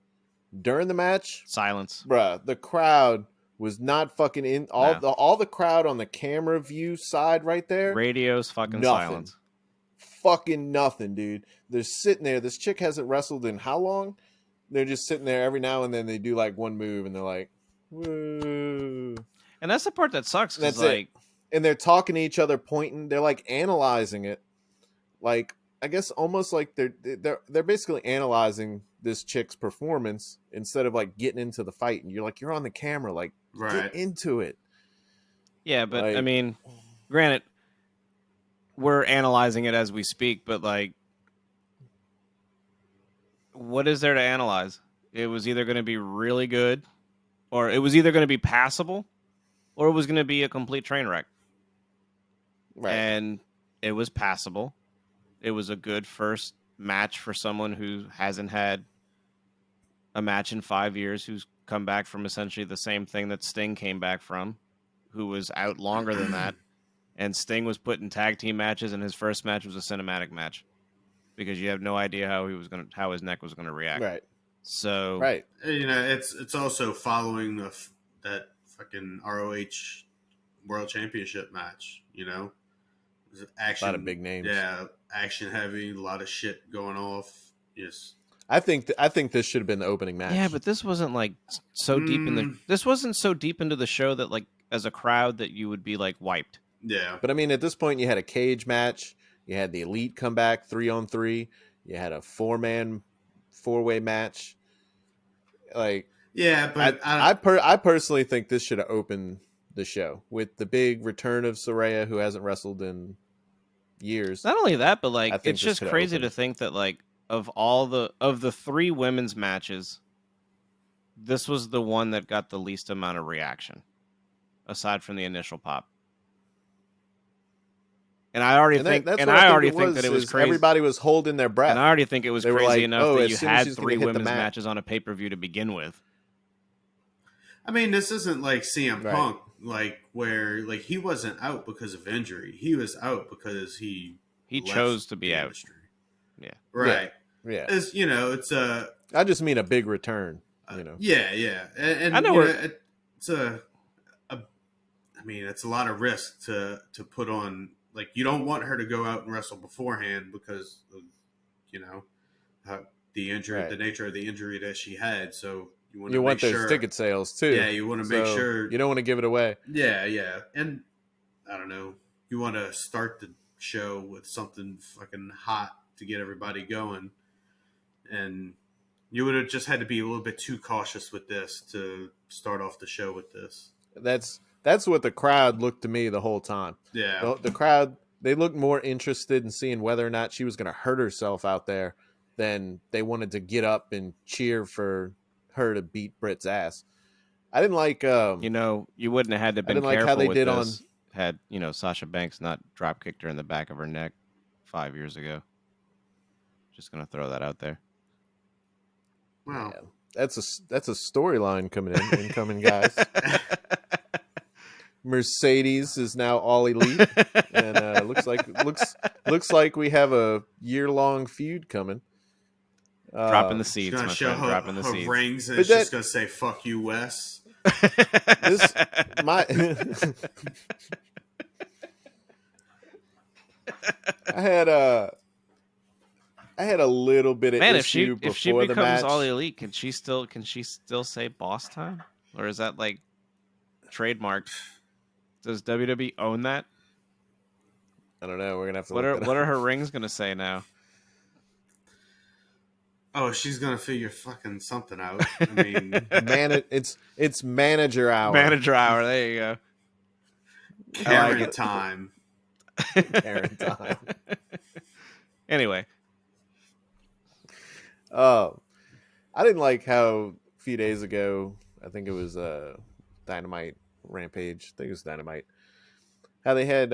During the match, silence. Bruh, the crowd was not fucking in. All the crowd on the camera view side right there. Radio's fucking silence. Fucking nothing, dude. They're sitting there. This chick hasn't wrestled in how long? They're just sitting there every now and then. They do like one move and they're like, woo. And that's the part that sucks. That's like, and they're talking to each other, pointing. They're like analyzing it. Like, I guess almost like they're basically analyzing this chick's performance instead of like getting into the fight. And you're on the camera, like, get into it. Yeah, but I mean, granted, we're analyzing it as we speak, but like, what is there to analyze? It was either going to be really good, or it was either going to be passable, or it was going to be a complete train wreck. Right. And it was passable. It was a good first match for someone who hasn't had a match in 5 years, who's come back from essentially the same thing that Sting came back from, who was out longer than that. And Sting was put in tag team matches, and his first match was a cinematic match because you have no idea how his neck was gonna react. Right. So right. It's also following that fucking ROH World Championship match. Action. A lot of big names. Yeah, action heavy, a lot of shit going off. Yes. I think this should have been the opening match. Yeah, but this wasn't like so deep in the. This wasn't so deep into the show that like as a crowd that you would be like wiped. Yeah. But I mean, at this point, you had a cage match. You had the Elite come back 3-on-3. You had a 4-way match. Like, yeah, but I personally think this should have opened the show with the big return of Saraya, who hasn't wrestled in years. Not only that, but like it's just crazy to think that like of the 3 women's matches, this was the one that got the least amount of reaction, aside from the initial pop. And I already think that it was crazy. Everybody was holding their breath. And I already think it was crazy enough that you had 3 women's matches on a pay-per-view to begin with. I mean, this isn't like CM Punk like where like he wasn't out because of injury. He was out because he chose to be out. industry. Yeah. Right. Yeah. It's it's a. I just mean a big return. Yeah, and I know it's I mean, it's a lot of risk to put on. Like, you don't want her to go out and wrestle beforehand because of the injury, the nature of the injury that she had. So you want those ticket sales too. Yeah, you want to make sure you don't want to give it away. Yeah, and I don't know. You want to start the show with something fucking hot to get everybody going, and you would have just had to be a little bit too cautious with this to start off the show with this. That's what the crowd looked to me the whole time. Yeah, the crowd, they looked more interested in seeing whether or not she was going to hurt herself out there than they wanted to get up and cheer for her to beat Britt's ass. I didn't like. You wouldn't have had to been careful like how they with did this had Sasha Banks not drop kicked her in the back of her neck 5 years ago. Just gonna throw that out there. Wow, yeah, that's a storyline coming in, incoming guys. Mercedes is now all elite, and looks like we have a year-long feud coming. Dropping the seeds, she's gonna show dropping the her seeds. rings, and she's gonna say "fuck you, Wes." I had a little bit of issue if she before the becomes match. all elite, can she still say boss time, or is that like trademarked? Does WWE own that? I don't know. We're gonna have to. What are her rings gonna say now? Oh, she's gonna figure fucking something out. I mean, it's manager hour. Manager hour. There you go. Karen time. Karen time. Anyway. I didn't like how a few days ago, I think it was Dynamite Rampage. I think it was Dynamite. How they had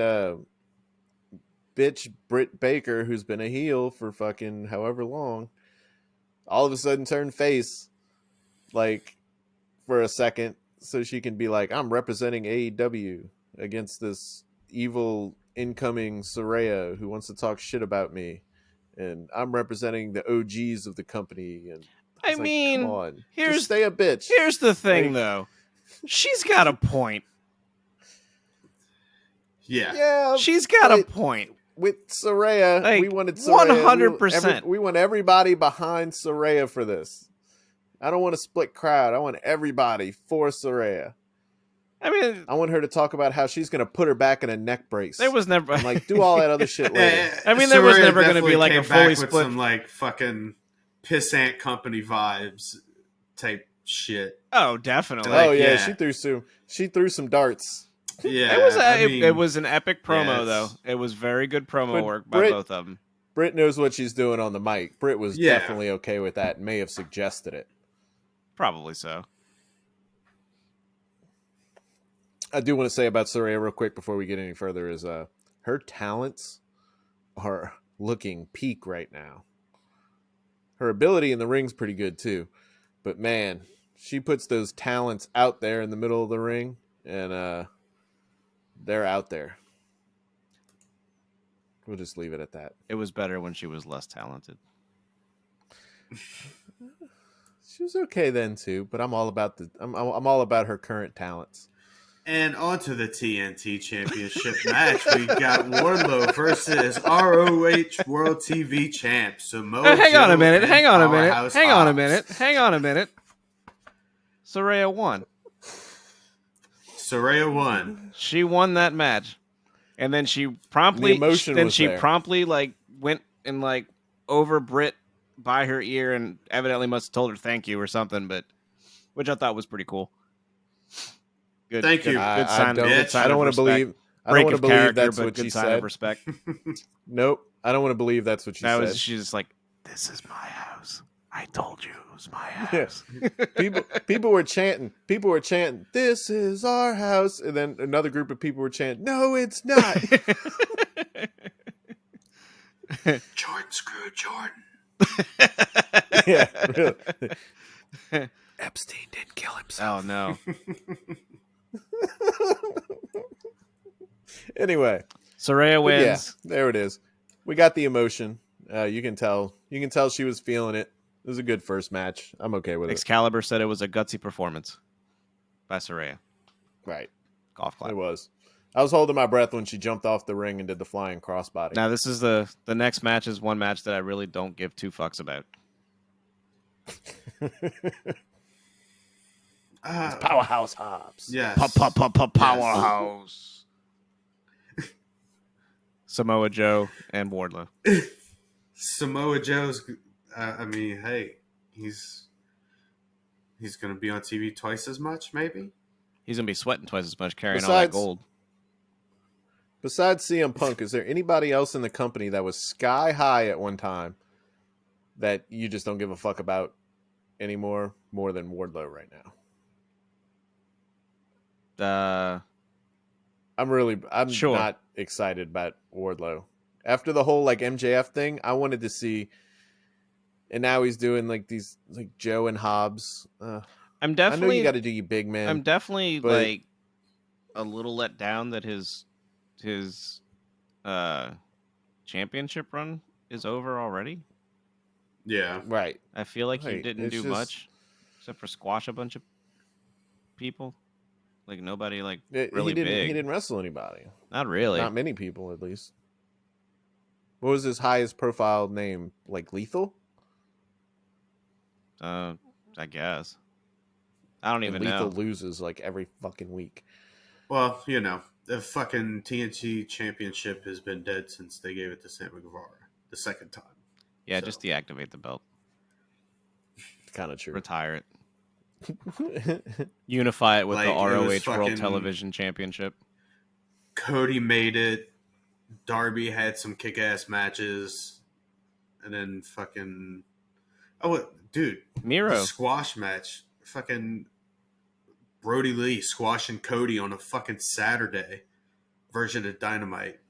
bitch Britt Baker, who's been a heel for fucking however long, all of a sudden turn face, like, for a second, so she can be like, I'm representing AEW against this evil incoming Saraya who wants to talk shit about me, and I'm representing the OGs of the company. And I mean, come on, just stay a bitch. Here's the thing, though. She's got a point. Yeah, she's got a point. With Saraya, like, we wanted Saraya. 100%. We want everybody behind Saraya for this. I don't want a split crowd. I want everybody for Saraya. I mean, I want her to talk about how she's going to put her back in a neck brace. There was never like do all that other shit later. I mean, there was never going to be like a fully split, with some like fucking pissant company vibes type shit. Oh, definitely. Like, yeah, she threw some darts. Yeah, it was an epic promo though. It was very good promo work by both of them. Britt knows what she's doing on the mic. Britt was definitely okay with that and may have suggested it. Probably so. I do want to say about Saraya real quick before we get any further is her talents are looking peak right now. Her ability in the ring's pretty good too. But man, she puts those talents out there in the middle of the ring, and they're out there. We'll just leave it at that. It was better when she was less talented. She was okay then too, but I'm all about I'm all about her current talents. And on to the TNT Championship match. We got Wardlow versus ROH World TV Champ Samoa Hang on a minute. Saraya won. She won that match. And then she promptly like went and like over Britt by her ear and evidently must have told her thank you or something, but which I thought was pretty cool. Good, thank you. Good sign. I don't want to believe. I don't want to believe that's what she said. Of respect. Nope. I don't want to believe that's what she said. She's just like, "This is my house. I told you it was my house." Yeah. People were chanting. "This is our house," and then another group of people were chanting, "No, it's not." Jordan, screw Jordan. Yeah, really. Epstein didn't kill himself. Oh no. Anyway, Saraya wins. Yeah, there it is. We got the emotion. You can tell. You can tell she was feeling it. It was a good first match. I'm okay with Excalibur said it was a gutsy performance by Saraya. Right. Golf clap. It was. I was holding my breath when she jumped off the ring and did the flying crossbody. Now, this is the next match is one match that I really don't give two fucks about. Powerhouse Hobbs. Yes. Powerhouse. Samoa Joe and Wardlow. Samoa Joe's. I mean, hey, he's going to be on TV twice as much, maybe. He's going to be sweating twice as much carrying all that gold. Besides CM Punk, is there anybody else in the company that was sky high at one time that you just don't give a fuck about anymore more than Wardlow right now? I'm sure. Not excited about Wardlow. After the whole like MJF thing, I wanted to see, and now he's doing like these like Joe and Hobbs. I know you got to do you big man. I'm definitely like a little let down that his championship run is over already. Yeah, right. I feel like he didn't do much except for squash a bunch of people. Like nobody like really big. He didn't wrestle anybody. Not really. Not many people, at least. What was his highest profile name? Like Lethal? I guess. I don't even know. Lethal loses like every fucking week. Well, you know, the fucking TNT championship has been dead since they gave it to Sammy Guevara the second time. Yeah, just deactivate the belt. Kind of true. Retire it. Unify it with the ROH World Television Championship. Cody made it. Darby had some kick-ass matches. And then fucking... Oh, dude. Miro. The squash match. Fucking Brody Lee squashing Cody on a fucking Saturday version of Dynamite.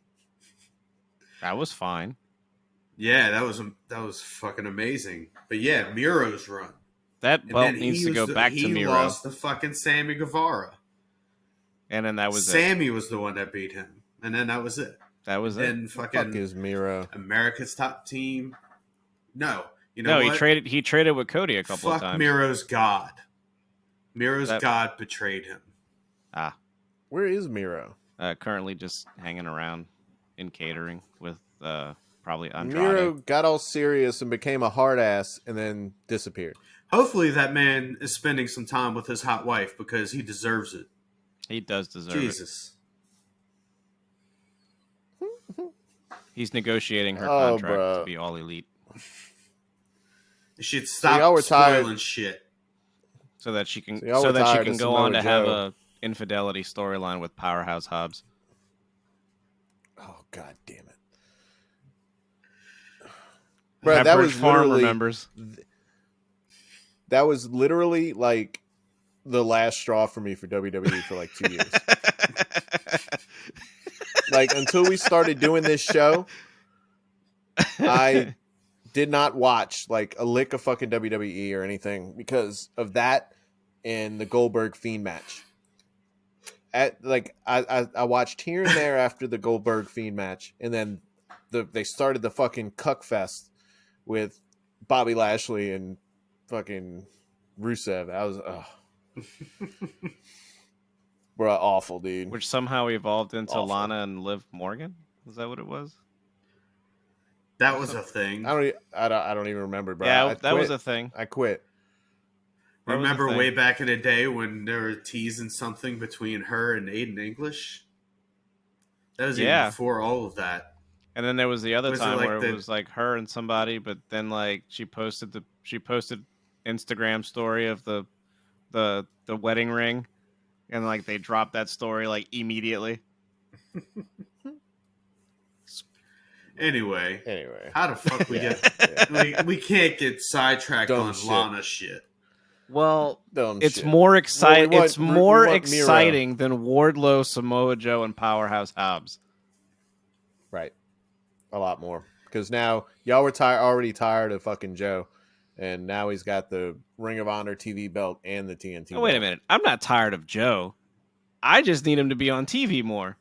That was fine. Yeah, that was fucking amazing. But yeah, Miro's run. That belt needs to go back to Miro. He lost to fucking Sammy Guevara. And then that was Sammy was the one that beat him. And then that was it. That was it. And fucking fuck is Miro? America's Top Team. No. You know what? He traded with Cody a couple of times. Fuck Miro's God. Miro's God betrayed him. Ah. Where is Miro? Currently just hanging around in catering with probably Andrade. Miro got all serious and became a hard ass and then disappeared. Hopefully that man is spending some time with his hot wife because he deserves it. He does deserve it. Jesus. He's negotiating her contract to be all elite. You should stop spoiling shit. So that she can go on to have a infidelity storyline with Powerhouse Hobbs. Oh, god damn it. Bro, that was literally remembers. That was literally like the last straw for me for WWE for like 2 years. Like until we started doing this show, I did not watch like a lick of fucking WWE or anything because of that and the Goldberg Fiend match. I watched here and there after the Goldberg Fiend match, and then they started the fucking cuck fest with Bobby Lashley and fucking Rusev. I was bro, awful, dude. Which somehow evolved into Lana and Liv Morgan. Is that what it was? That was a thing. I don't even remember, bro. Yeah, that was a thing. I quit. Remember way back in the day when they were teasing something between her and Aiden English? That was even before all of that. And then there was the other time where it was like her and somebody, but then like she posted Instagram story of the wedding ring, and like they dropped that story like immediately. Anyway, how the fuck we get? We can't get sidetracked on Lana shit. Well, it's more exciting. It's more exciting than Wardlow, Samoa Joe, and Powerhouse Hobbs. Right, a lot more because now y'all were already tired of fucking Joe, and now he's got the Ring of Honor TV belt and the TNT. Oh, wait a minute, I'm not tired of Joe. I just need him to be on TV more.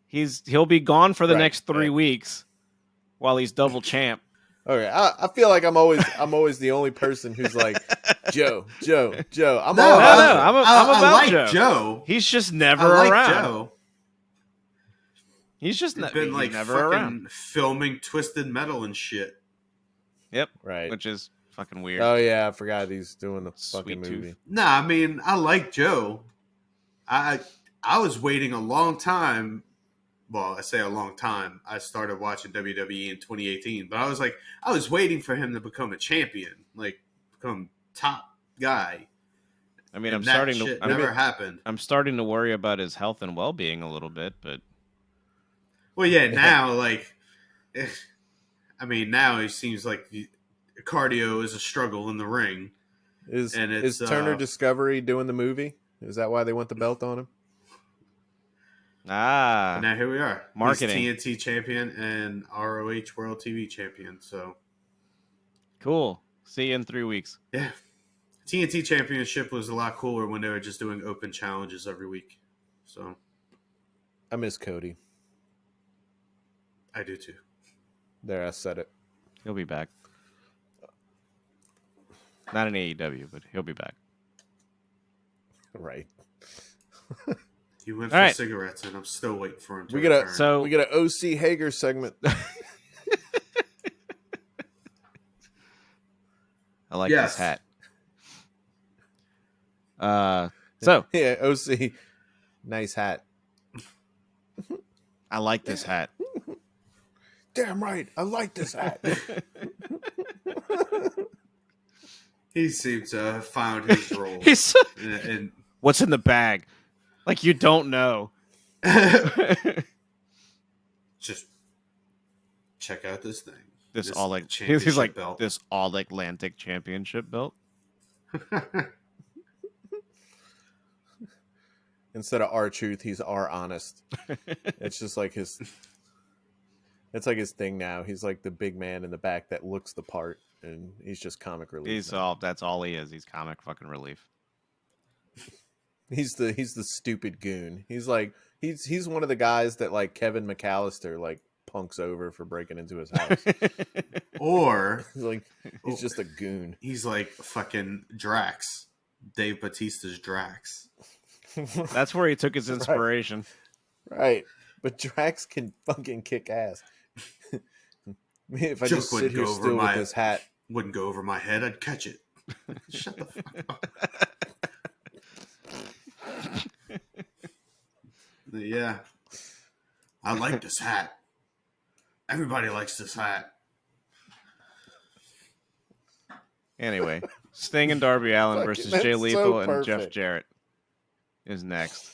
He'll be gone for the next 3 weeks while he's double champ. Okay, I feel like I'm always the only person who's like Joe. I like Joe. He's just never around. Joe. He's just been like never fucking around. filming Twisted Metal and shit. Yep, right. Which is fucking weird. Oh yeah, I forgot he's doing the fucking Sweet movie. tooth. Nah, I mean, I like Joe. I was waiting a long time. Well, I say a long time. I started watching WWE in 2018, but I was waiting for him to become a champion, like become top guy. I mean, never happened. I'm starting to worry about his health and well-being a little bit, but well, yeah, now now he seems like cardio is a struggle in the ring. Is Turner Discovery doing the movie? Is that why they want the belt on him? And now here we are. Marketing. He's TNT champion and ROH World TV champion. So cool. See you in 3 weeks. Yeah. TNT championship was a lot cooler when they were just doing open challenges every week. So I miss Cody. I do too. There, I said it. He'll be back. Not in AEW, but he'll be back. Right. He went for cigarettes, and I'm still waiting for him to return. We get an OC Hager segment. I like this hat. Yeah, OC, nice hat. I like this hat. Damn right, I like this hat. He seems to have found his role. What's in the bag? Like you don't know. Just check out this thing. He's like belt. This All Atlantic Championship belt. Instead of R-Truth, he's R-Honest. It's just like his. It's like his thing now. He's like the big man in the back that looks the part, and he's just comic relief. That's all he is. He's comic fucking relief. He's the stupid goon. He's like he's one of the guys that like Kevin McAllister like punks over for breaking into his house. Or he's just a goon. He's like fucking Drax, Dave Bautista's Drax. That's where he took his inspiration. Right. But Drax can fucking kick ass. If I just sit here still with this hat, wouldn't go over my head. I'd catch it. Shut the fuck up. Yeah. I like this hat. Everybody likes this hat. Anyway, Sting and Darby Allin versus Jay Lethal and Jeff Jarrett is next.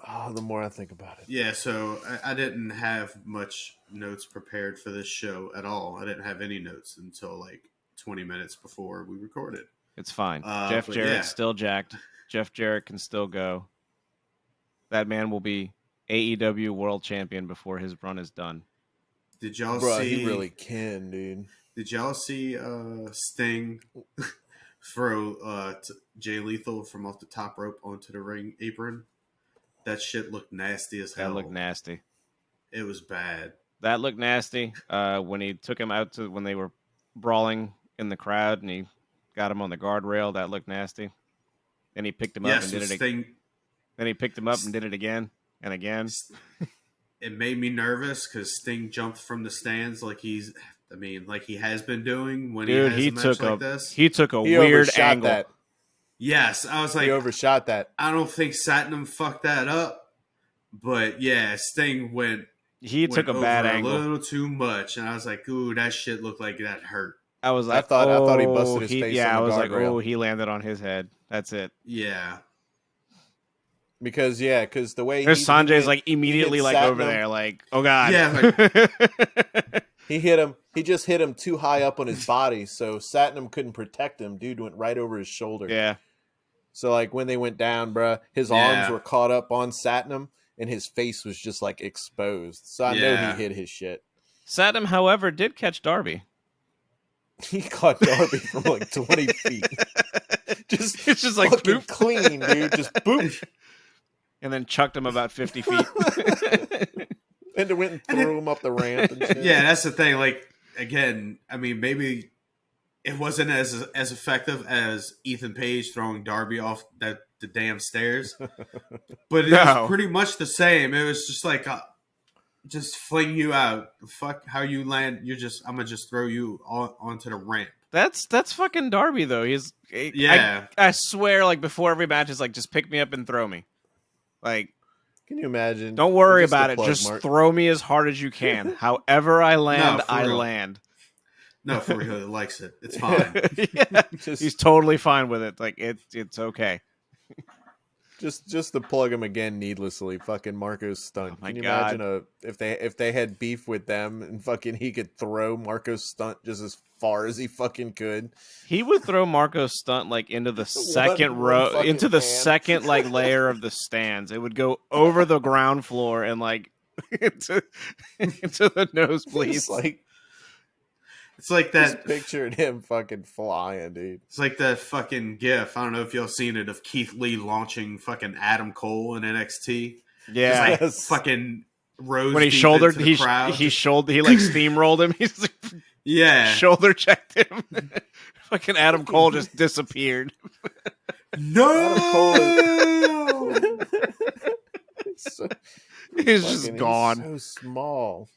Oh, the more I think about it. Yeah, so I didn't have much notes prepared for this show at all. I didn't have any notes until like 20 minutes before we recorded. It's fine. Jeff Jarrett's still jacked. Jeff Jarrett can still go. That man will be AEW World Champion before his run is done. Did y'all see? He really can, dude. Did y'all see Sting throw Jay Lethal from off the top rope onto the ring apron? That shit looked nasty as hell. That looked nasty. It was bad. That looked nasty. When he took him out when they were brawling in the crowd and he got him on the guardrail, that looked nasty. Then he picked him up and did it again. Then he picked him up and did it again and again. It made me nervous because Sting jumped from the stands like he has been doing when he has a match like this. He took a weird angle. That. Yes, I was like, he overshot that. I don't think Satnam fucked that up, but yeah, Sting went. He took a bad angle, a little too much, and I was like, "Ooh, that shit looked like that hurt." I was like, I thought he busted his face. Yeah, on the I was like, guardrail. oh, he landed on his head. That's it. Yeah, because the way Sanjay's like immediately like over there, like, oh god, yeah. Like, he hit him. He just hit him too high up on his body, so Satnam couldn't protect him. Dude went right over his shoulder. Yeah. So like when they went down, bruh, his arms were caught up on Satnam, and his face was just like exposed. So I know he hit his shit. Satnam, however, did catch Darby. He caught Darby from like 20 feet. It's just like fucking clean, dude. Just boom. and then chucked him about 50 feet. And it went and threw him up the ramp and shit. Yeah, that's the thing. Like, again, I mean, maybe it wasn't as effective as Ethan Page throwing Darby off the damn stairs, but it was pretty much the same. It was just like, just fling you out. Fuck how you land. I'm gonna just throw you onto the ramp. That's fucking Darby though. I swear, like before every match, is like, just pick me up and throw me. Like, can you imagine? Don't worry about it. Just throw me as hard as you can. However I land, I land. No, for real, he likes it. It's fine. Yeah, he's totally fine with it. Like it's okay. Just to plug him again needlessly, fucking Marco's Stunt. Oh, can you God. imagine if they had beef with them and fucking he could throw Marco's Stunt just as far as he fucking could? He would throw Marco's Stunt like into the second row, into the second like layer of the stands. It would go over the ground floor and like into the nosebleeds. It's like that. Just pictured him fucking flying, dude. It's like that fucking gif. I don't know if y'all seen it of Keith Lee launching fucking Adam Cole in NXT. Yeah, like fucking rose when he shouldered, he like steamrolled him. He's like, shoulder checked him. Fucking Adam Cole just disappeared. No, he's just gone. He's so small.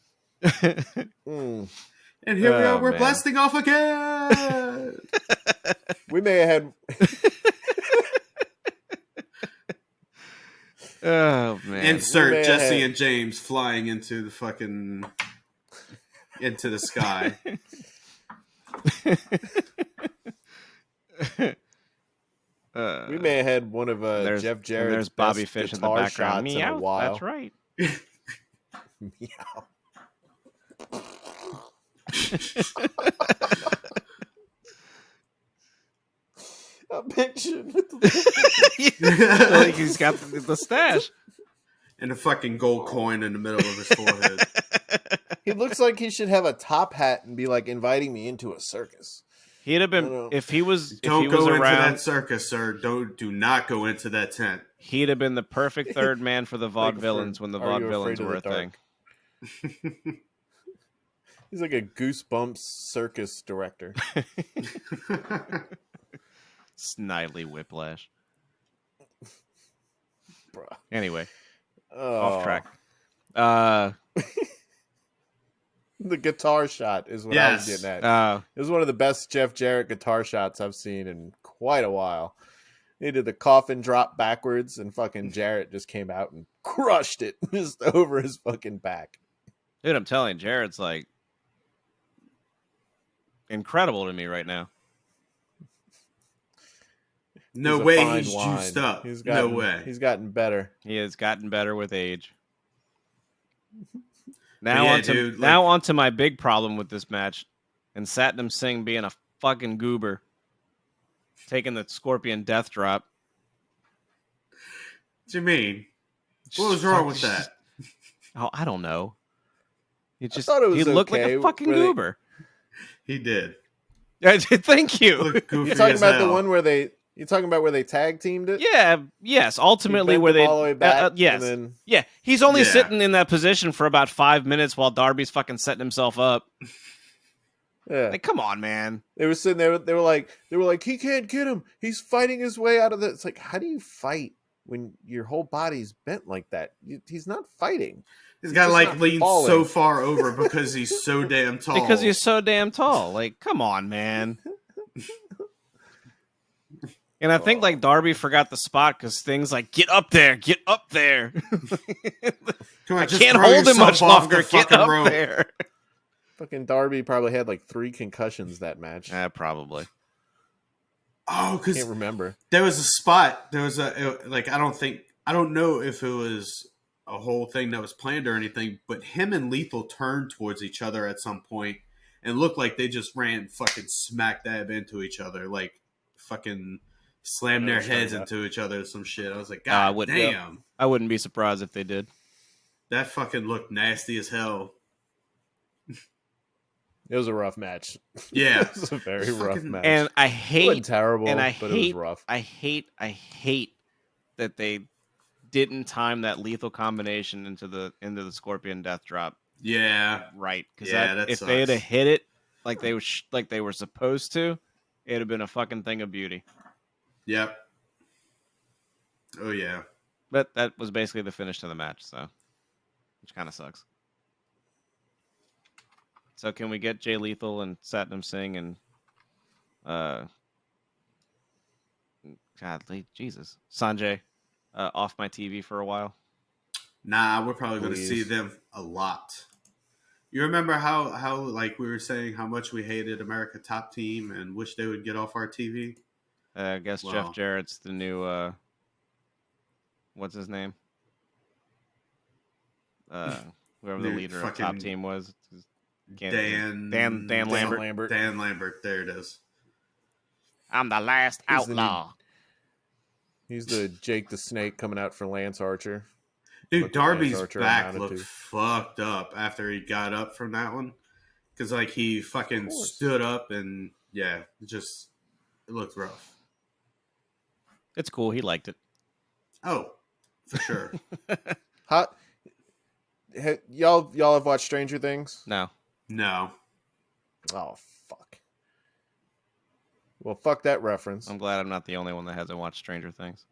And here we are, we're blasting off again. We may have had. Oh man! Insert Jesse and James flying into the sky. We may have had one of Jeff Jarrett's there's Bobby Fish in the background. Meow, in a while. That's right. Meow. A picture like he's got the stash and a fucking gold coin in the middle of his forehead. He looks like he should have a top hat and be like inviting me into a circus. He'd have been if he was. Don't if he was go around, into that circus, sir. Do not go into that tent. He'd have been the perfect third man for the vaudevillains when the vaudevillains were a thing. He's like a Goosebumps circus director. Snidely Whiplash. Bruh. Anyway, off track. The guitar shot is what I was getting at. It was one of the best Jeff Jarrett guitar shots I've seen in quite a while. He did the coffin drop backwards, and fucking Jarrett just came out and crushed it just over his fucking back. Dude, I'm telling you, Jarrett's like incredible to me right now. No way he's juiced up. No way. He's gotten better. He has gotten better with age. Now onto my big problem with this match, and Satnam Singh being a fucking goober, taking the Scorpion Death Drop. What do you mean? What was wrong with that? Oh, I don't know. He looked like a fucking goober. He did. Thank you. You're talking about the one where they. You talking about where they tag teamed it? Yeah. Yes. Ultimately, where they all the way back. yes. Then... Yeah. He's only sitting in that position for about 5 minutes while Darby's fucking setting himself up. Yeah. Like, come on, man. They were sitting there. They were like, he can't get him. He's fighting his way out of the. It's like, how do you fight when your whole body's bent like that? He's not fighting. He's got like leaned so far over because he's so damn tall. Because he's so damn tall. Like, come on, man. And I think like Darby forgot the spot because things like get up there. Come on, I can't hold him much longer. Get up there. Fucking Darby probably had like 3 concussions that match. Probably. Oh, because can't remember. There was a spot. There was I don't know if it was a whole thing that was planned or anything, but him and Lethal turned towards each other at some point and looked like they just ran fucking smack dab into each other, like fucking slam their heads into each other or some shit. I was like, God damn. I wouldn't be surprised if they did. That fucking looked nasty as hell. It was a rough match. Yeah. It was a very rough match. And I hate... It wasn't terrible, but it was rough. I hate that they didn't time that lethal combination into the Scorpion Death Drop. Yeah, right. Because if sucks. they had hit it like they were supposed to, it'd have been a fucking thing of beauty. Yep. Oh yeah. But that was basically the finish to the match, so which kind of sucks. So can we get Jay Lethal and Satnam Singh and Jesus, Sanjay off my TV for a while? Nah, we're probably going to see them a lot. You remember how like we were saying how much we hated America Top Team and wish they would get off our TV? I guess Jeff Jarrett's the new what's his name? Whoever the leader of Top Team was. Dan Lambert. Dan Lambert. There it is. I'm the last outlaw. He's the Jake the Snake coming out for Lance Archer. Dude, Darby's back looked fucked up after he got up from that one. Because, like, he fucking stood up and, yeah, it looked rough. It's cool. He liked it. Oh, for sure. Y'all have watched Stranger Things? No. Oh, fuck. Well, fuck that reference. I'm glad I'm not the only one that hasn't watched Stranger Things.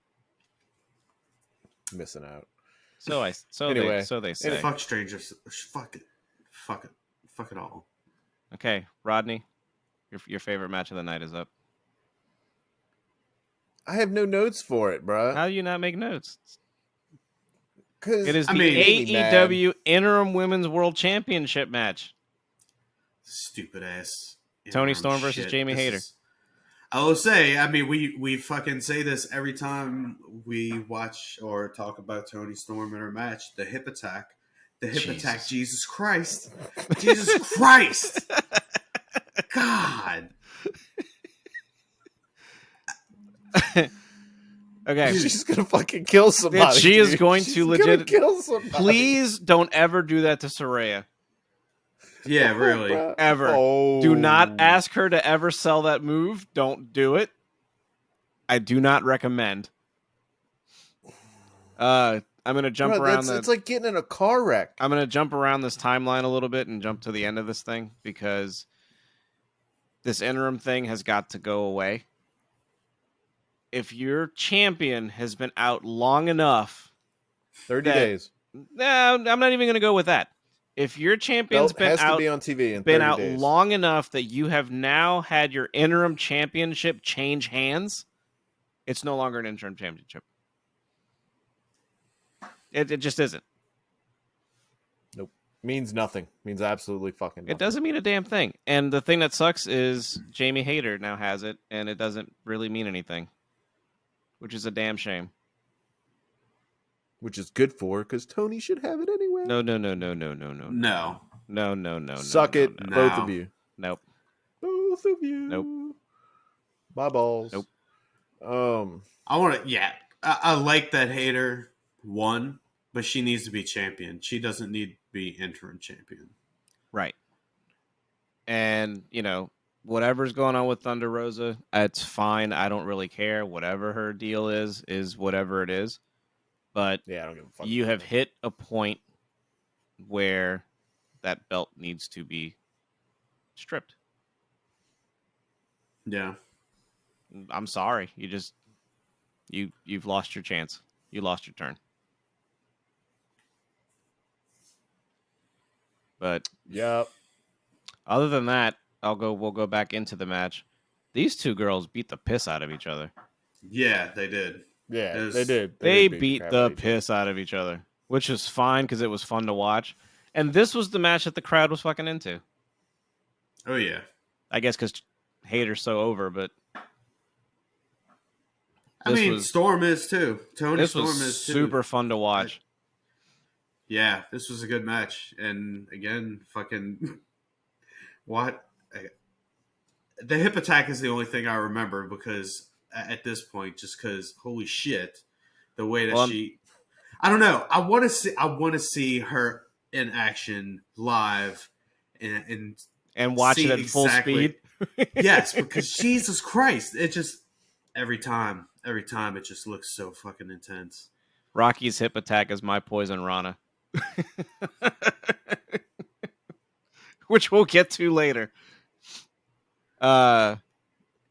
Missing out. They say. Fuck strangers. Fuck it. Fuck it all. Okay, Rodney, your favorite match of the night is up. I have no notes for it, bro. How do you not make notes? Because it is the AEW Interim Women's World Championship match. Stupid ass. Tony Storm versus Jamie Hayter. I will say, I mean, we fucking say this every time we watch or talk about Tony Storm in her match. The hip attack. Jesus Christ. Jesus Christ. God. Okay. She's going to fucking kill somebody. She is going to legit kill somebody. Please don't ever do that to Saraya. Yeah, really. Ever. Oh. Do not ask her to ever sell that move. Don't do it. I do not recommend. I'm going to jump around. It's like getting in a car wreck. I'm going to jump around this timeline a little bit and jump to the end of this thing because this interim thing has got to go away. If your champion has been out long enough... 30 days. No, I'm not even going to go with that. If your champion's been out, to be on TV in 30 been out days. long enough that you have now had your interim championship change hands, it's no longer an interim championship. It just isn't. Nope. Means nothing. Means absolutely fucking nothing. It doesn't mean a damn thing. And the thing that sucks is Jamie Hayter now has it, and it doesn't really mean anything, which is a damn shame. Which is good for her, because Tony should have it anyway. No. Suck it, both of you. Nope. Both of you. Nope. My balls. Nope. I want to, yeah. I like that Hayter won, but she needs to be champion. She doesn't need to be interim champion. Right. And, whatever's going on with Thunder Rosa, it's fine. I don't really care. Whatever her deal is whatever it is. But yeah, I don't give a fuck. You have hit a point where that belt needs to be stripped. Yeah. I'm sorry. You've lost your chance. You lost your turn. But yep. Other than that, we'll go back into the match. These two girls beat the piss out of each other. Yeah, they did. Yeah, they did. They beat the piss out of each other, which is fine because it was fun to watch. And this was the match that the crowd was fucking into. Oh, yeah. I guess because Hayter's so over, but... Storm is too. Tony Storm is too. Super fun to watch. Yeah, this was a good match. And again, fucking... What? The hip attack is the only thing I remember because... At this point, just because holy shit, the way that I don't know. I want to see her in action live and watch it at full speed. Yes, because Jesus Christ, it just every time it just looks so fucking intense. Rocky's hip attack is my poison Rana. Which we'll get to later. Yeah,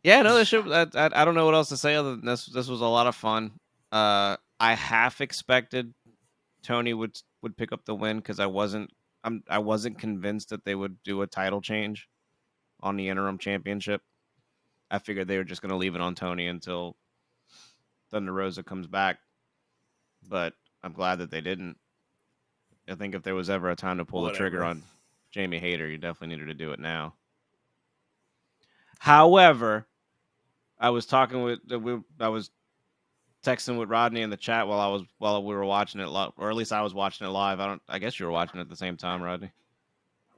no, this show. I don't know what else to say other than this. This was a lot of fun. I half expected Tony would pick up the win because I wasn't convinced that they would do a title change on the interim championship. I figured they were just going to leave it on Tony until Thunder Rosa comes back, but I'm glad that they didn't. I think if there was ever a time to pull the trigger on Jamie Hayter, you definitely needed to do it now. However, I was texting with Rodney in the chat while we were watching it, or at least I was watching it live. I guess you were watching it at the same time, Rodney.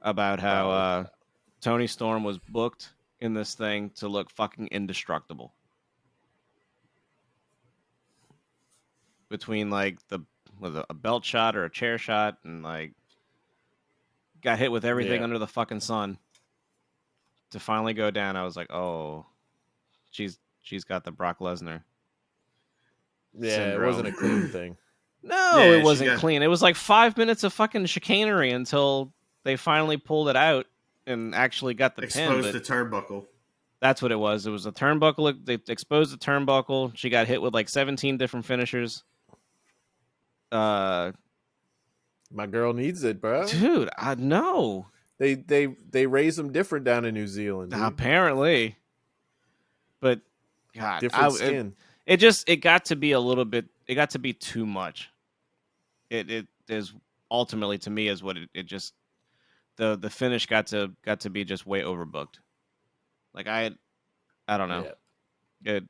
About how Tony Storm was booked in this thing to look fucking indestructible. Between like a belt shot or a chair shot, and like got hit with everything under the fucking sun to finally go down. I was like, oh, she's got the Brock Lesnar. Yeah, syndrome. It wasn't a clean thing. No, it wasn't clean. It was like 5 minutes of fucking chicanery until they finally pulled it out and actually got the pin. Exposed the turnbuckle. That's what it was. It was a turnbuckle. They exposed the turnbuckle. She got hit with like 17 different finishers. My girl needs it, bro. Dude, I know. They raise them different down in New Zealand. Dude. Apparently. But God, different skin. It got to be a little bit. It got to be too much. It is ultimately, to me, is what it just the finish got to be just way overbooked. Like I don't know. Yeah.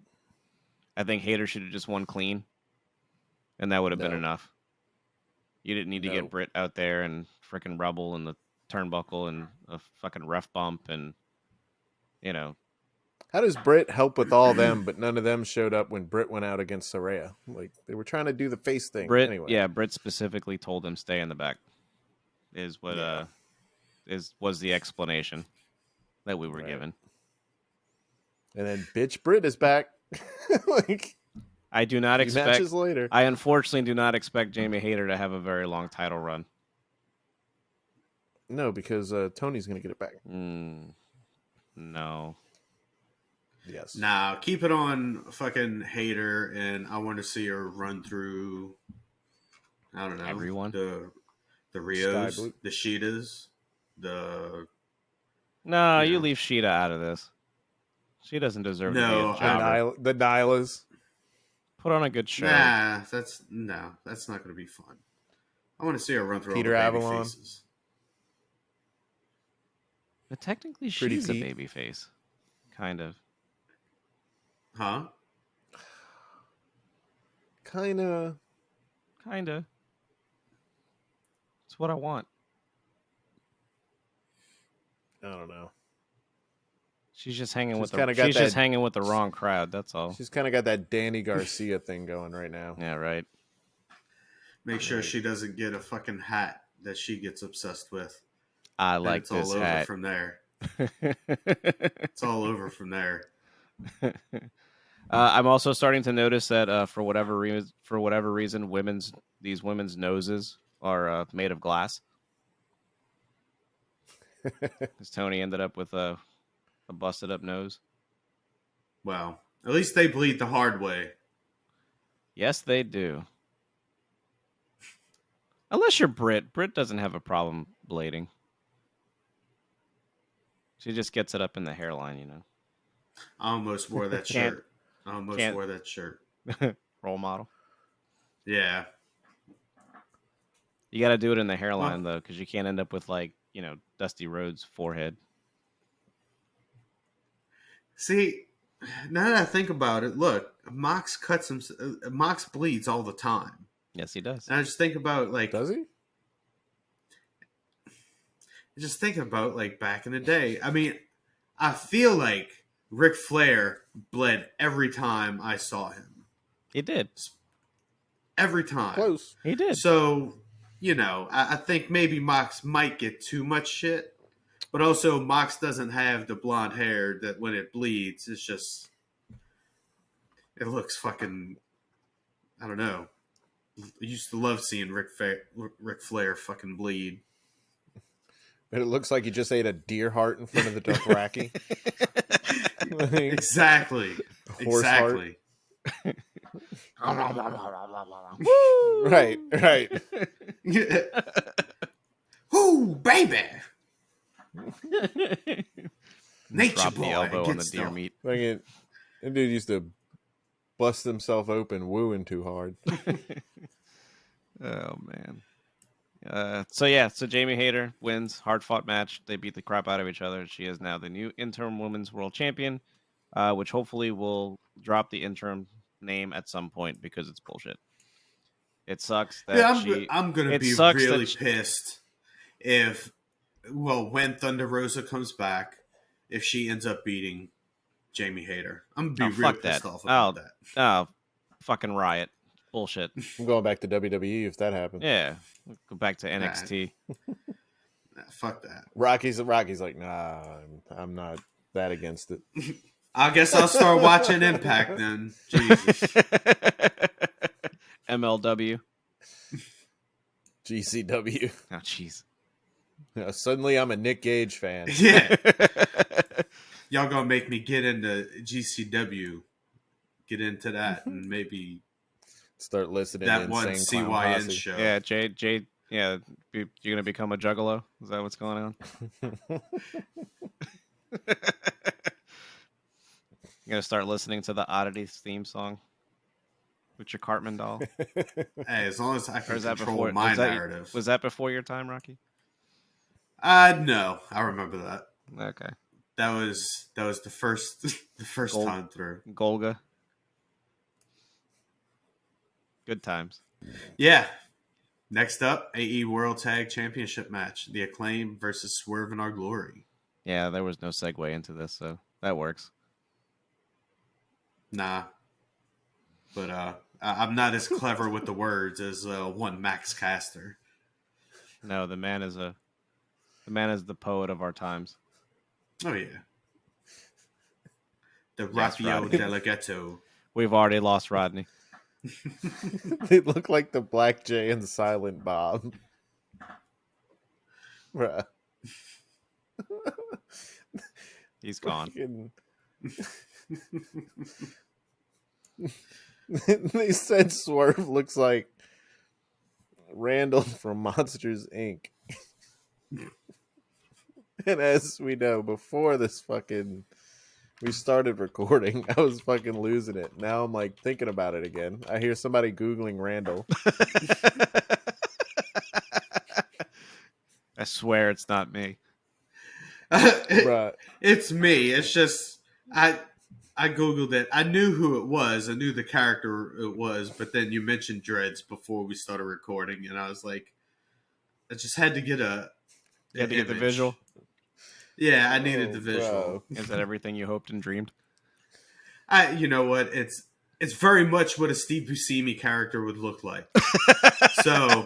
I think Hayter should have just won clean, and that would have been enough. You didn't need to get Britt out there and freaking Rebel and the turnbuckle and a fucking ref bump and How does Britt help with all them, but none of them showed up when Britt went out against Saraya? Like they were trying to do the face thing. Britt specifically told him stay in the back. Was the explanation that we were given. And then bitch Britt is back. I do not expect matches later. I unfortunately do not expect Jamie Hayter to have a very long title run. No, because Tony's going to get it back. No. Yes. Nah, keep it on fucking Hayter, and I want to see her run through. I don't know everyone. The Rios, the Shitas, No, you leave Shida out of this. She doesn't deserve to be a jobber. The Nylas. Put on a good show. Nah, that's not going to be fun. I want to see her run through Peter all the Avalon. baby faces. But technically, she's a baby face. Kind of. Huh? Kinda. It's what I want. I don't know. She's just hanging with the wrong crowd. That's all. She's kind of got that Danny Garcia thing going right now. Yeah, right. Make sure she doesn't get a fucking hat that she gets obsessed with. I like this hat. It's all over from there. It's all over from there. I'm also starting to notice that for whatever reason, these women's noses are made of glass. Because Tony ended up with a busted up nose. Well, at least they bleed the hard way. Yes, they do. Unless you're Britt. Britt doesn't have a problem blading. She just gets it up in the hairline, I almost wore that shirt. Role model. Yeah. You got to do it in the hairline, though, because you can't end up with, Dusty Rhodes' forehead. See, now that I think about it, look, Mox bleeds all the time. Yes, he does. And I just think about, does he? Just thinking about, back in the day. I mean, I feel like Ric Flair bled every time I saw him. He did. Every time. Close. He did. So, I think maybe Mox might get too much shit. But also, Mox doesn't have the blonde hair that when it bleeds, it's just... It looks fucking... I don't know. used to love seeing Ric Flair fucking bleed. And it looks like he just ate a deer heart in front of the Dothraki. Exactly. Horse exactly. Right. Ooh, baby. Nature Drop boy the elbow on the gets deer meat. That dude used to bust himself open wooing too hard. Oh man. So Jamie Hayter wins, hard fought match. They beat the crap out of each other. She is now the new interim women's world champion, which hopefully will drop the interim name at some point because it's bullshit. It sucks that I'm gonna be really pissed when Thunder Rosa comes back, if she ends up beating Jamie Hayter. I'm gonna be real pissed off about that. Oh, fucking riot. Bullshit. I'm going back to WWE if that happens. Yeah. Go back to NXT. Fuck that. Rocky's like, nah, I'm not that against it. I guess I'll start watching Impact then. Jesus. MLW. GCW. Oh, jeez. Suddenly I'm a Nick Gage fan. Yeah. Y'all gonna make me get into GCW. Get into that and maybe start listening that to one CYN show. Yeah, Jay. Yeah, you're gonna become a juggalo. Is that what's going on? You're gonna start listening to the Oddities theme song with your Cartman doll. Hey, as long as I can control my narrative. Was that before your time, Rocky? No, I remember that. Okay, that was the first time through. Golga. Good times. Yeah. Next up, AE World Tag Championship match: The Acclaim versus Swerve in Our Glory. Yeah, there was no segue into this, so that works. Nah, but I'm not as clever with the words as one Max Caster. No, the man is the poet of our times. Oh yeah, the Rafael Delegato. We've already lost Rodney. They look like the Black Jay and Silent Bob. Bruh. He's gone. They said Swerve looks like Randall from Monsters, Inc. And as we know, before this we started recording, I was fucking losing it. Now I'm like thinking about it again. I hear somebody Googling Randall. I swear it's not me. It's me. It's just I Googled it. I knew who it was. I knew the character it was, but then you mentioned dreads before we started recording, and I was like, I just had to get the visual. Yeah, I needed the visual. Bro. Is that everything you hoped and dreamed? You know what? It's very much what a Steve Buscemi character would look like. So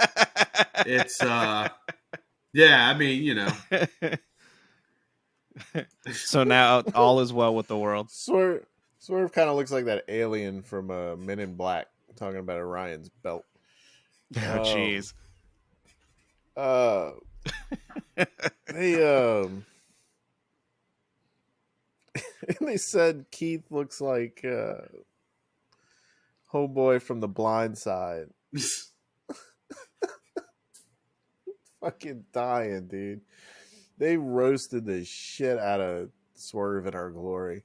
it's yeah. I mean, you know. So now all is well with the world. Swerve kind of looks like that alien from Men in Black, talking about Orion's belt. Oh, jeez. They said Keith looks like Homeboy from The Blind Side. Fucking dying, dude. They roasted the shit out of Swerve in Our Glory.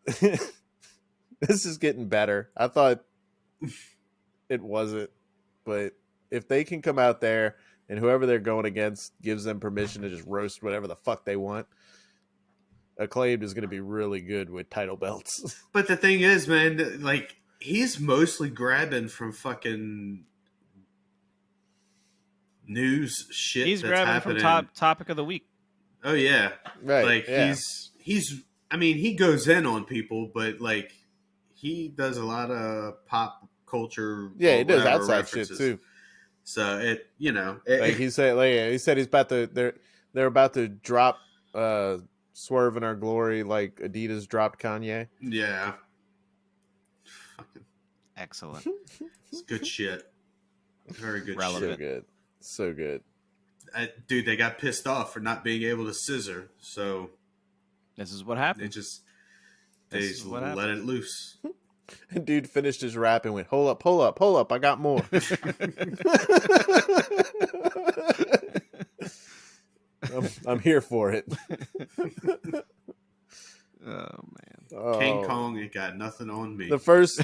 This is getting better. I thought it wasn't, but if they can come out there and whoever they're going against gives them permission to just roast whatever the fuck they want, Acclaimed is going to be really good with title belts. But the thing is, man, like, he's mostly grabbing from fucking news shit. He's that's grabbing happening. from topic of the week. Oh yeah, Right. Like he's. I mean, he goes in on people, but like he does a lot of pop culture. Yeah, he does outside references. shit too. So it, like he said he's about to they're about to drop Swerve in Our Glory like Adidas dropped Kanye. Yeah. Excellent. It's good shit. Very good Relevant. shit. So good. Dude, they got pissed off for not being able to scissor, so this is what happened. They just let it loose. And dude finished his rap and went, hold up, I got more. I'm here for it. Oh man. King Kong ain't got nothing on me. The first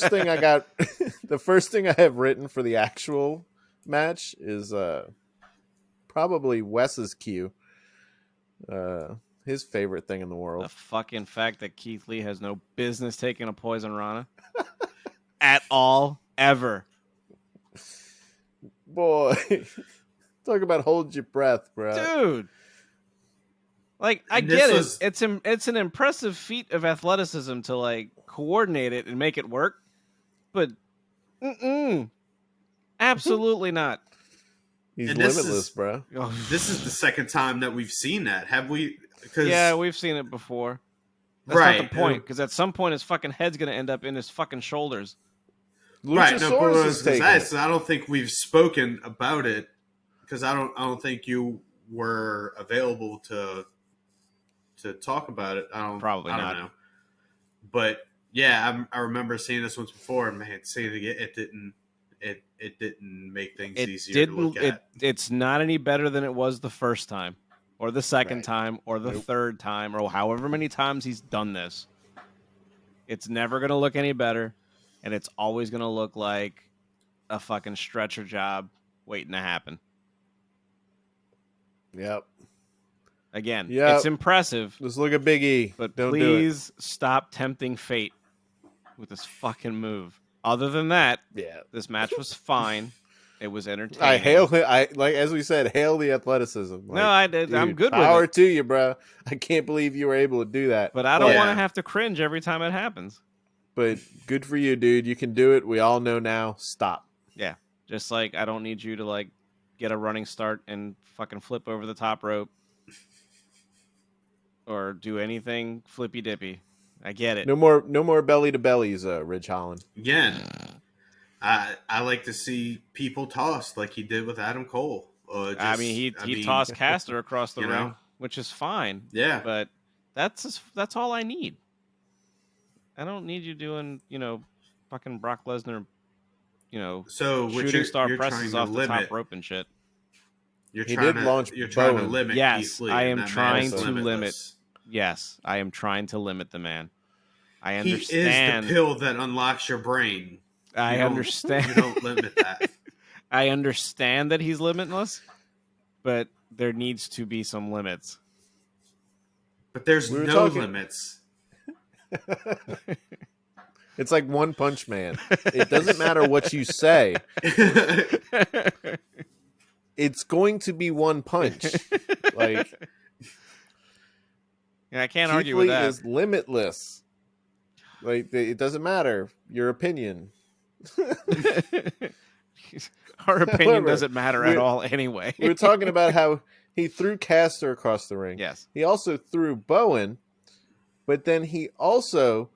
thing I got the first thing I have written for the actual match is probably Wes's cue. His favorite thing in the world. The fucking fact that Keith Lee has no business taking a poison Rana at all, ever. Boy, talk about hold your breath, bro. Dude. Like, I get it. It's an impressive feat of athleticism to, like, coordinate it and make it work. But, absolutely not. He's limitless, bro. This is the second time that we've seen that. Have we? Yeah, we've seen it before. That's not the point, because at some point his fucking head's going to end up in his fucking shoulders. Right, no, but I don't think we've spoken about it, because I don't think you were available to talk about it. I don't know. But yeah, I remember seeing this once before, and man, seeing it again, it didn't make things easier to look at. It's not any better than it was the first time, or the second time, or the third time, or however many times he's done this. It's never going to look any better, and it's always going to look like a fucking stretcher job waiting to happen. Yep. Again, it's impressive. Just look at Big E. But please stop tempting fate with this fucking move. Other than that, this match was fine. It was entertaining. I hail it. Like as we said, hail the athleticism. Like, no, I did. Dude, I'm good with it. Power to you, bro. I can't believe you were able to do that. But I don't want to have to cringe every time it happens. But good for you, dude. You can do it. We all know now. Stop. Yeah. Just like I don't need you to like get a running start and fucking flip over the top rope or do anything flippy dippy. I get it. No more belly to bellies, Ridge Holland. Again, I like to see people tossed like he did with Adam Cole. He tossed Caster across the ring, which is fine. Yeah, but that's all I need. I don't need you doing, fucking Brock Lesnar, so shooting star presses off the top rope and shit. You're trying to limit. Yes, I am trying to limit. Yes, I am trying to limit the man. I understand. He is the pill that unlocks your brain. I understand. You don't limit that. I understand that he's limitless, but there needs to be some limits. But there's no limits. It's like One Punch Man. It doesn't matter what you say. It's going to be one punch. Like, I can't argue with that. Is limitless. Like, it doesn't matter your opinion. Our opinion doesn't matter at all anyway. We were talking about how he threw Caster across the ring. Yes. He also threw Bowen, but then he also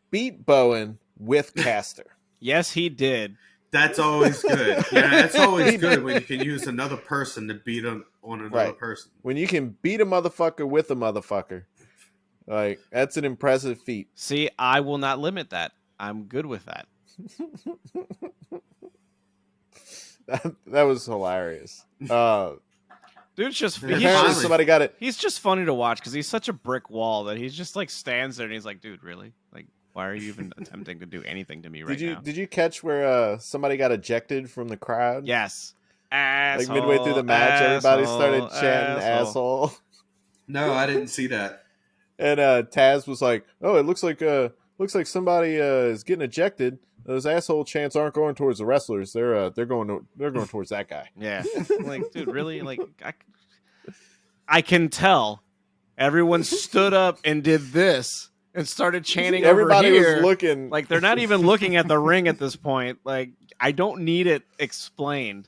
beat Bowen with Caster. Yes, he did. That's always good. Yeah, that's always good when you can use another person to beat on another person. When you can beat a motherfucker with a motherfucker. Like, that's an impressive feat. See, I will not limit that. I'm good with that. That was hilarious. Dude's just somebody got it. He's just funny to watch because he's such a brick wall that he's just like stands there and he's like, dude, really? Like, why are you even attempting to do anything to me right now? Did you catch where somebody got ejected from the crowd? Yes. Asshole, like midway through the match, everybody started chanting asshole. No, I didn't see that. And Taz was like, "Oh, it looks like somebody is getting ejected. Those asshole chants aren't going towards the wrestlers. They're going towards that guy." Yeah. Like, dude, really? Like, I can tell. Everyone stood up and did this and started chanting. Everybody over here. was looking. Like, they're not even looking at the ring at this point. Like, I don't need it explained.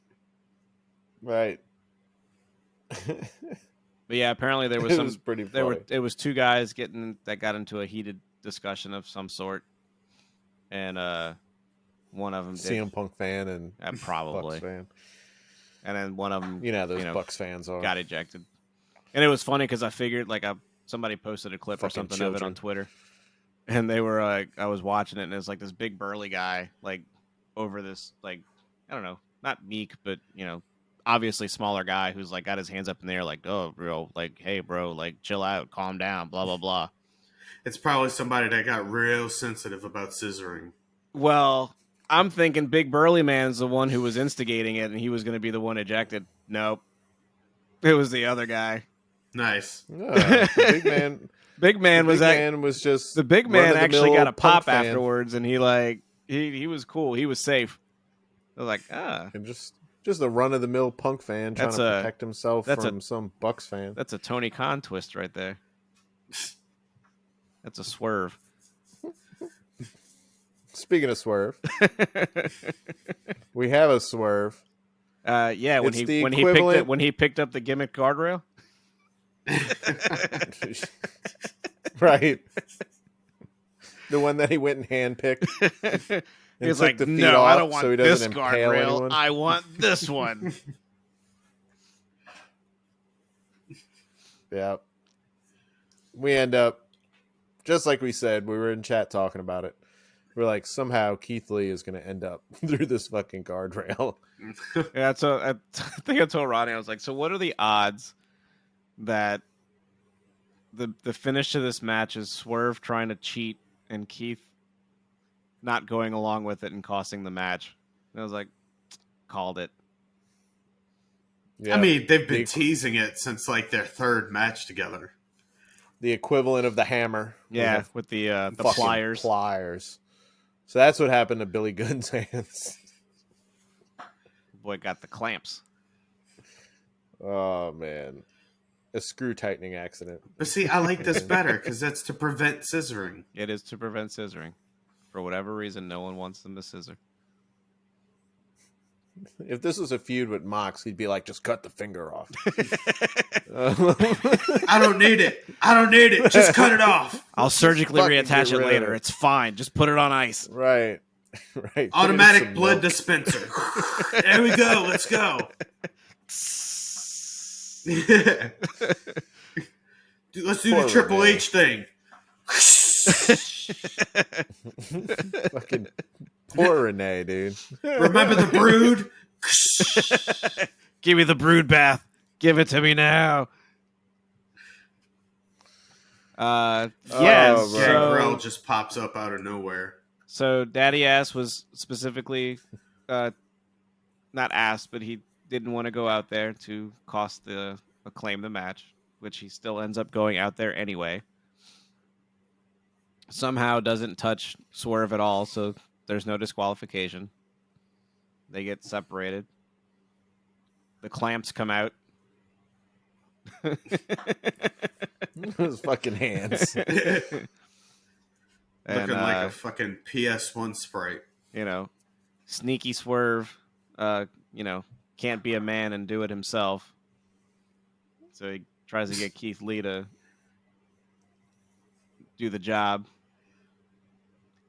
Right. But yeah, apparently there was was pretty funny. It was two guys that got into a heated discussion of some sort, and One of them did. CM Punk fan and probably. Bucks fan. And then one of them, those Bucks fans got ejected. And it was funny because I figured, somebody posted a clip Fucking or something children. of it on Twitter. And they were, I was watching it, and it's this big burly guy, over this, I don't know, not meek, but, obviously smaller guy who's, got his hands up in the air, oh, bro, hey, bro, chill out, calm down, blah, blah, blah. It's probably somebody that got real sensitive about scissoring. Well, I'm thinking Big Burly Man's the one who was instigating it, and he was going to be the one ejected. Nope. It was the other guy. Nice. Big man. Big man was just the big man actually got a pop afterwards, and he was cool. He was safe. I was and just a run of the mill Punk fan trying to protect himself from some Bucks fan. That's a Tony Khan twist right there. That's a swerve. Speaking of swerve, we have a swerve. Yeah, when he picked up the gimmick guardrail. Right. The one that he went and handpicked. He was like, "No, I don't want this guardrail. I want this one." Yeah. We end up, just like we said, we were in chat talking about it. We're like, somehow Keith Lee is going to end up through this fucking guardrail. Yeah, so I think I told Rodney, I was like, so what are the odds that the finish to this match is Swerve trying to cheat and Keith not going along with it and costing the match? And I was like, called it. Yeah. I mean, they've been teasing it since their third match together. The equivalent of the hammer. Yeah, with the pliers. Pliers. So that's what happened to Billy Gunn's hands. Boy got the clamps. Oh, man. A screw tightening accident. But see, I like this better because that's to prevent scissoring. It is to prevent scissoring. For whatever reason, no one wants them to scissor. If this was a feud with Mox, he'd be like, just cut the finger off. I don't need it. Just cut it off. I'll surgically reattach it later. It's fine. Just put it on ice. Right. Automatic blood dispenser. There we go. Let's go. Dude, let's do the Triple H thing. Fucking poor Renee, dude. Remember the Brood? Give me the Brood bath. Give it to me now. Gangrel just pops up out of nowhere. So Daddy Ass was specifically not asked, but he didn't want to go out there to cost the Acclaim the match, which he still ends up going out there anyway. Somehow doesn't touch Swerve at all, so there's no disqualification. They get separated. The clamps come out. Those fucking hands. Looking like a fucking PS1 sprite. Sneaky Swerve, can't be a man and do it himself. So he tries to get Keith Lee to do the job.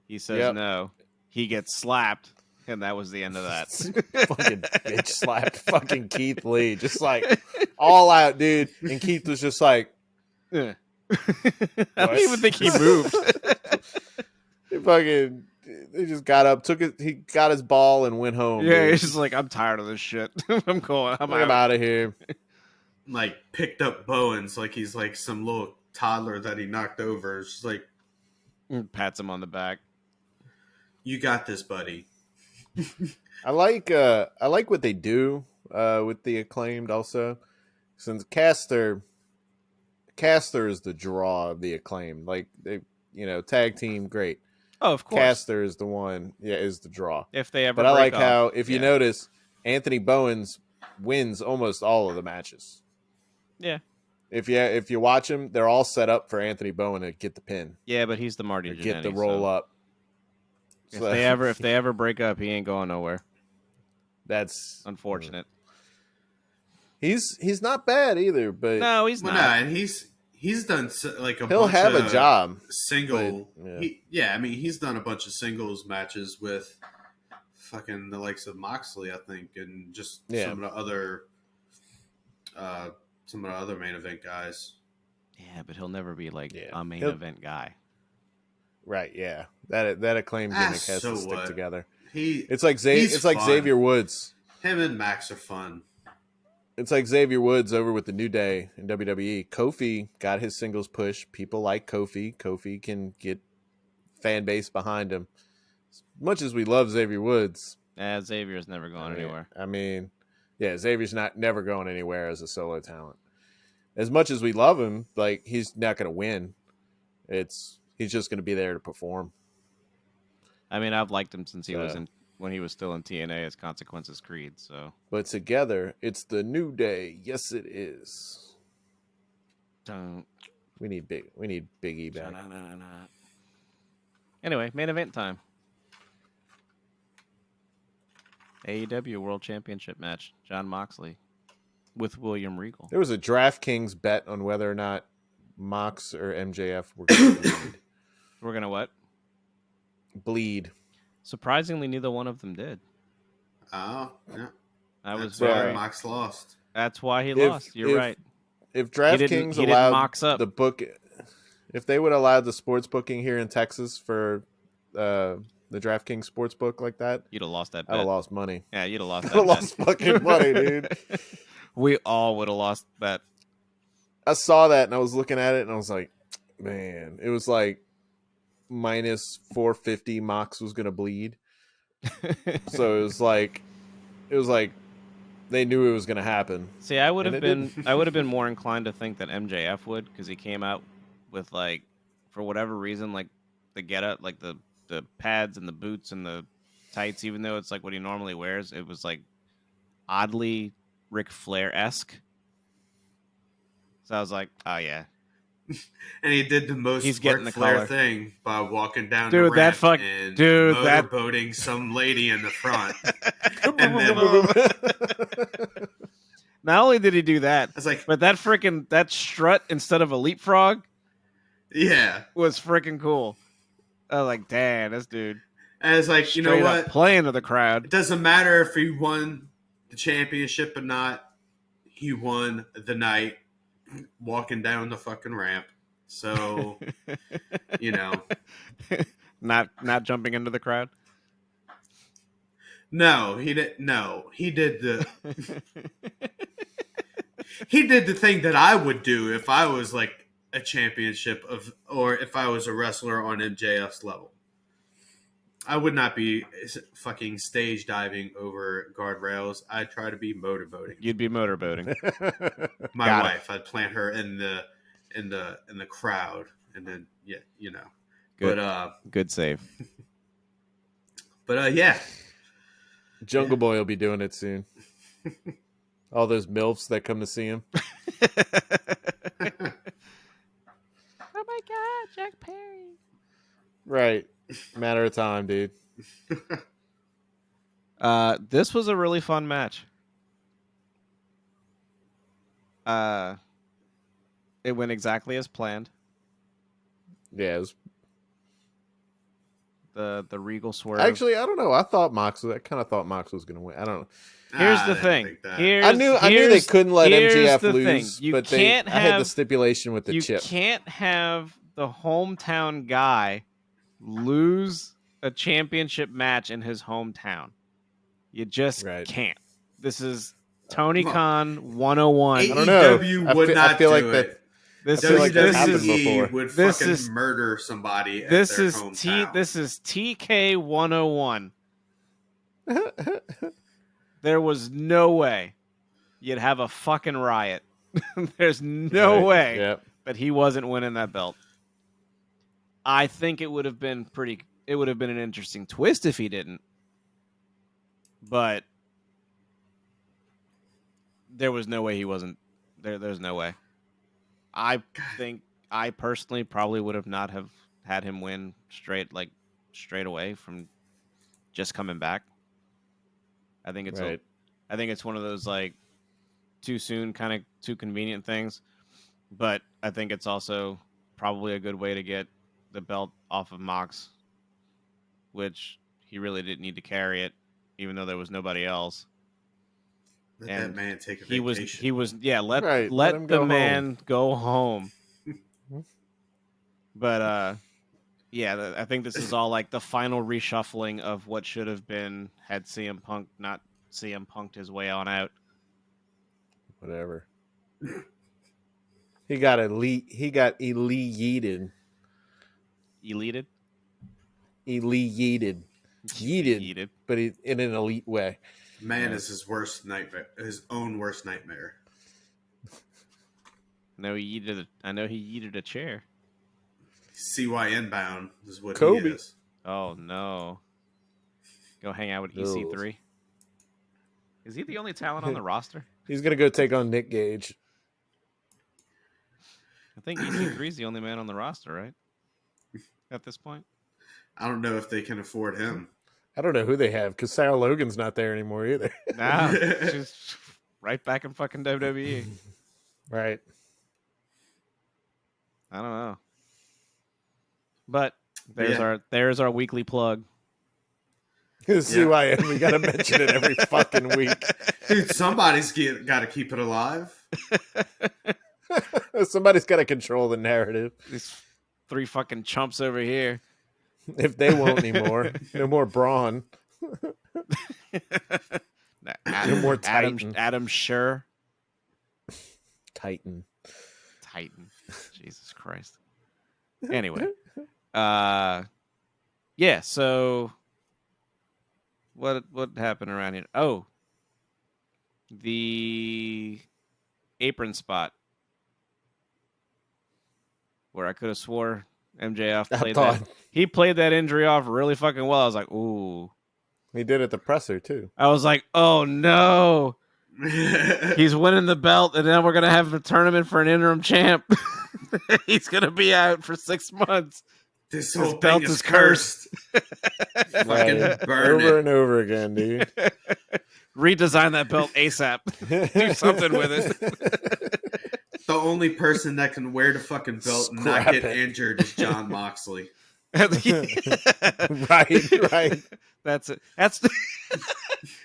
He says no. He gets slapped, and that was the end of that. Fucking bitch slapped fucking Keith Lee. Just all out, dude. And Keith was just like... I don't even think he moved. They just got up, he got his ball and went home. Yeah, dude. he's just like, I'm tired of this shit. I'm going. I'm out of here. Picked up Bowens like he's some little toddler that he knocked over. It's just pats him on the back. You got this, buddy. I like what they do with the Acclaimed also. Since Caster is the draw of the Acclaimed. Tag team, great. Oh, of course. Caster is the one, is the draw. If they ever But I like how, if you notice, Anthony Bowens wins almost all of the matches. Yeah. If you watch them, they're all set up for Anthony Bowen to get the pin. Yeah, but he's the Marty Jannetty. Get the roll up. If they ever break up, he ain't going nowhere. That's unfortunate. He's not bad either, but no, he's not. Nah, and he's done he'll have a job. Single, but, he's done a bunch of singles matches with fucking the likes of Moxley, I think, and just Yeah. some of the other main event guys. Yeah, but he'll never be like a main He'll- event guy. Right, yeah. That acclaim gimmick has so to stick what? together. He's It's like Xavier Woods. Him and Max are fun. It's like Xavier Woods over with the New Day in WWE. Kofi got his singles push. People like Kofi. Kofi can get fan base behind him. As much as we love Xavier Woods, Xavier's never going anywhere. I mean, yeah, Xavier's never going anywhere as a solo talent. As much as we love him, like, he's not going to win. He's just going to be there to perform. I mean, I've liked him since when he was still in TNA as Consequences Creed. So, but together, it's the New Day. Yes, it is. don't. We need Big E back. Anyway, main event time. AEW World Championship match. Jon Moxley with William Regal. There was a DraftKings bet on whether or not Mox or MJF were going to bleed. We're going to what? Bleed. Surprisingly, neither one of them did. Oh, yeah. That's why Mox lost. That's why he lost. You're right. If DraftKings allowed the book, if they would allow the sports booking here in Texas for the DraftKings sports book like that, you'd have lost that bet. I'd have lost money. Yeah, you'd have lost that I'd have lost fucking money, dude. We all would have lost that. I saw that and I was looking at it and I was like, man, it was like minus 450 Mox was going to bleed. So it was like they knew it was going to happen. See, I would have been more inclined to think that MJF would, because he came out with, like, for whatever reason, like the getup, like the pads and the boots and the tights, even though it's like what he normally wears, it was like oddly Ric Flair-esque. So I was like, oh yeah. And he did the most Ric Flair thing by walking down the ramp and motorboating some lady in the front. And then, not only did he do that, like, but that strut instead of a leapfrog, was freaking cool. I was like, damn, this dude. And it's like, you know what? Playing to the crowd. It doesn't matter if he won the championship or not. He won the night walking down the fucking ramp. So, you know. Not jumping into the crowd? No, he didn't. No, he did the he did the thing that I would do if I was like a championship or if I was a wrestler on MJF's level. I would not be fucking stage diving over guardrails. I'd try to be motorboating. You'd be motorboating. My wife, I'd plant her in the crowd, and then you know. Good. But good save. But yeah. Jungle Boy will be doing it soon. All those MILFs that come to see him. Oh my God, Jack Perry. Right. Matter of time, dude. This was a really fun match. It went exactly as planned. Yeah, it was... The Regal swerve. Actually, I don't know. I kind of thought Mox was going to win. I don't know. Here's the thing. I knew they couldn't let MJF lose, but I had the stipulation with the chip. You can't have the hometown guy lose a championship match in his hometown. You just can't. This is Tony Khan 101. I don't know. AEW would not do it. WWE would fucking murder somebody at their hometown. This is TK 101. There was no way you'd have a fucking riot. There's no way that he wasn't winning that belt. I think it would have been an interesting twist if he didn't. But there was no way he wasn't there. There's no way. I think I personally probably would have not have had him win straight away from just coming back. I think it's one of those like too soon, kind of too convenient things. But I think it's also probably a good way to get the belt off of Mox, which he really didn't need to carry it even though there was nobody else. Let that man take a vacation. Let the man go home. But I think this is all like the final reshuffling of what should have been had CM Punk not CM Punk'd his way on out. Whatever. He got yeeted. Yeeted? Yeeted, but in an elite way. Man is his worst nightmare, his own worst nightmare. I know he yeeted a chair. CYN bound is what Kobe. He is. Oh no. Go hang out with EC3. Is he the only talent on the roster? He's gonna go take on Nick Gage. I think EC3 is the only man on the roster, right? At this point. I don't know if they can afford him. I don't know who they have because Sarah Logan's not there anymore either. No, she's right back in fucking WWE. Right. I don't know. But there's our weekly plug. CYN, we gotta mention it every fucking week. Dude, somebody's got to keep it alive. Somebody's got to control the narrative. These 3 fucking chumps over here. If they won't anymore, no more Braun. No more Titan. Adam Scher. Titan. Jesus Christ. Anyway, so what happened around here? Oh, the apron spot where I could have swore MJF played that. He played that injury off really fucking well. I was like, ooh. He did at the presser too. I was like, oh no. He's winning the belt, and then we're gonna have a tournament for an interim champ. He's gonna be out for 6 months. This whole belt is cursed. Fucking burn over and over again, dude. Redesign that belt ASAP. Do something with it. The only person that can wear the fucking belt and not get injured is John Moxley. Right. That's it. That's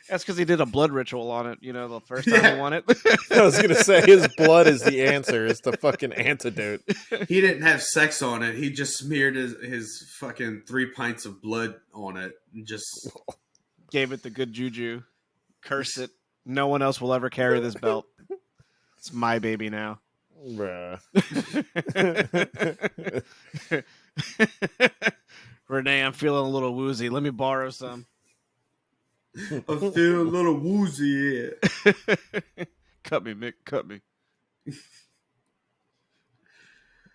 because he did a blood ritual on it, the first time he won it. I was going to say his blood is the answer. It's the fucking antidote. He didn't have sex on it. He just smeared his fucking 3 pints of blood on it and just gave it the good juju. Curse it. No one else will ever carry this belt. It's my baby now. Bruh. Renee, I'm feeling a little woozy. Let me borrow some. I'm feeling a little woozy. Yeah. Cut me, Mick. Cut me.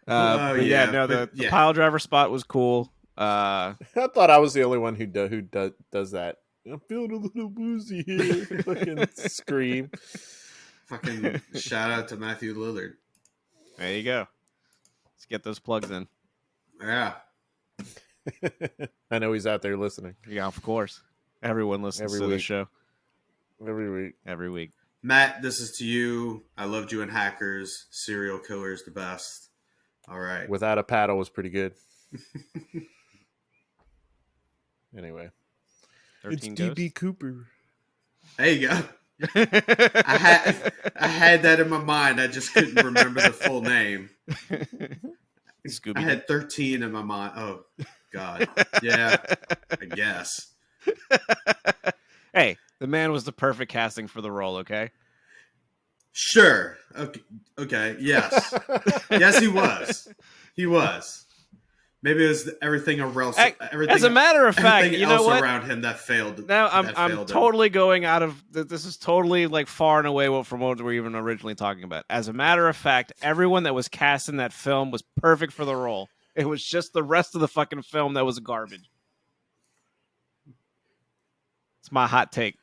The pile driver spot was cool. I thought I was the only one who does that. I'm feeling a little woozy here. Fucking scream. Fucking shout out to Matthew Lillard. There you go. Let's get those plugs in. Yeah. I know he's out there listening. Yeah, of course. Everyone listens to the show. Every week. Matt, this is to you. I loved you in Hackers. Serial Killer is the best. All right. Without a Paddle was pretty good. Anyway. It's DB Cooper. There you go. I had that in my mind. I just couldn't remember the full name. I had 13 in my mind. Oh, God. Yeah, I guess. Hey, the man was the perfect casting for the role, okay? Sure. Okay. Yes. Yes, he was. He was. Maybe it was everything else. As a matter of fact, you know what? Around him that failed. Now I'm totally going out of this. Is totally like far and away from what we were even originally talking about. As a matter of fact, everyone that was cast in that film was perfect for the role. It was just the rest of the fucking film that was garbage. It's my hot take.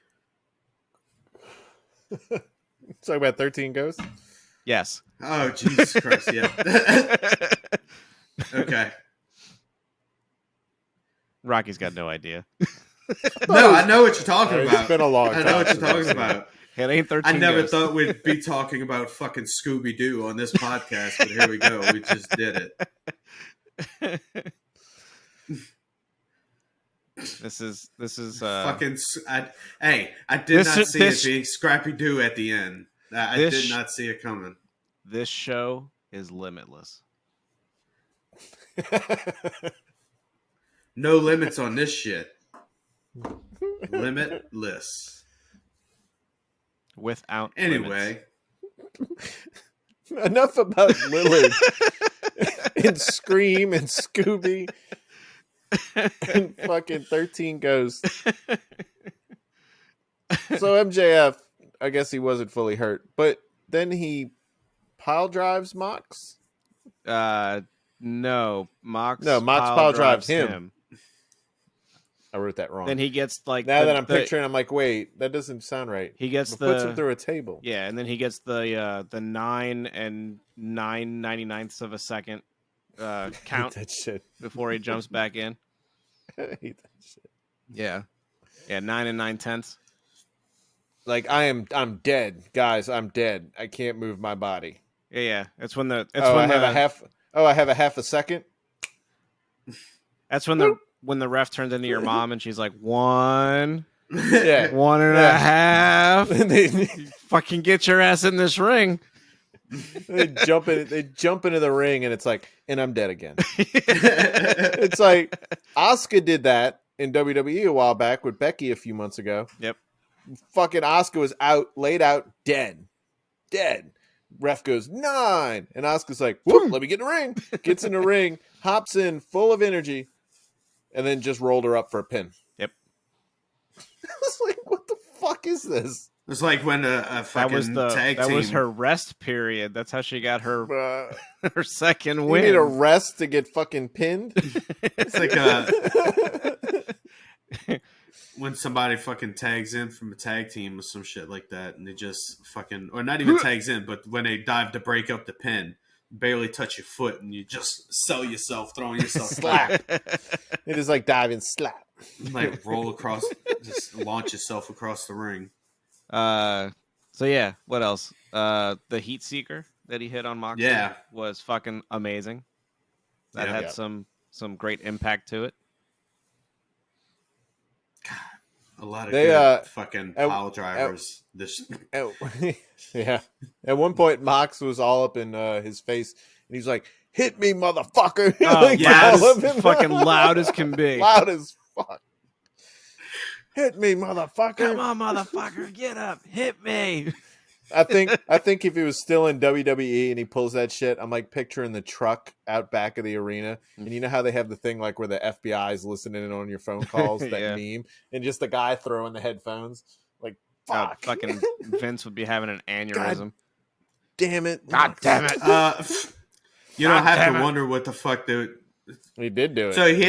Talk about 13 Ghosts? Yes. Oh, Jesus Christ, yeah. Okay. Rocky's got no idea. No, I know what you're talking about. It's been a long time. I know what you're talking about. It ain't 13 I never Ghosts. thought we'd be talking about fucking Scooby-Doo on this podcast, but here we go. We just did it. This is fucking. I did not see it being Scrappy Doo at the end. I did not see it coming. This show is limitless. No limits on this shit. Limitless. Without anyway. Enough about Lillard and Scream and Scooby and fucking 13 Ghosts. So MJF, I guess he wasn't fully hurt, but then he pile drives Mox? No, Mox pile drives him. I wrote that wrong. Then he gets like that I'm picturing, I'm like, wait, that doesn't sound right. He gets puts him through a table. Yeah, and then he gets the 9 and 9/99ths of a second count that shit. before he jumps back in. I hate that shit. Yeah, 9 and 9/10. Like I'm dead, guys. I'm dead. I can't move my body. Yeah. It's when the I have a half a second. That's when the ref turns into your mom and she's like 1, yeah, 1 and a half. You fucking get your ass in this ring. They jump into the ring and it's like, and I'm dead again. It's like Asuka did that in WWE a while back with Becky a few months ago. Yep. Fucking Asuka was laid out, dead. Ref goes 9, and Asuka's like, whoop, let me get in the ring. Gets in the ring, hops in, full of energy, and then just rolled her up for a pin. Yep. I was like, what the fuck is this? It's like when a fucking tag team. That was her rest period. That's how she got her her second win. You need a rest to get fucking pinned? It's like when somebody fucking tags in from a tag team or some shit like that, and they just fucking, or not even tags in, but when they dive to break up the pin, barely touch your foot, and you just sell yourself, throwing yourself slap. It is like diving slap. Like roll across, just launch yourself across the ring. So yeah, what else? The Heat Seeker that he hit on Moxley was fucking amazing. That had some good impact to it. God, a lot of good fucking pile drivers. Yeah. At one point, Mox was all up in his face, and he's like, "Hit me, motherfucker!" Fucking loud as can be. Loud as fuck. Hit me, motherfucker! Come on, motherfucker, get up, hit me. I think if he was still in WWE and he pulls that shit, I'm like picturing the truck out back of the arena, and you know how they have the thing like where the FBI is listening in on your phone calls, that meme, and just the guy throwing the headphones, like fuck. Fucking Vince would be having an aneurysm. God damn it! God damn it! You don't have to wonder what the fuck he did do it. So he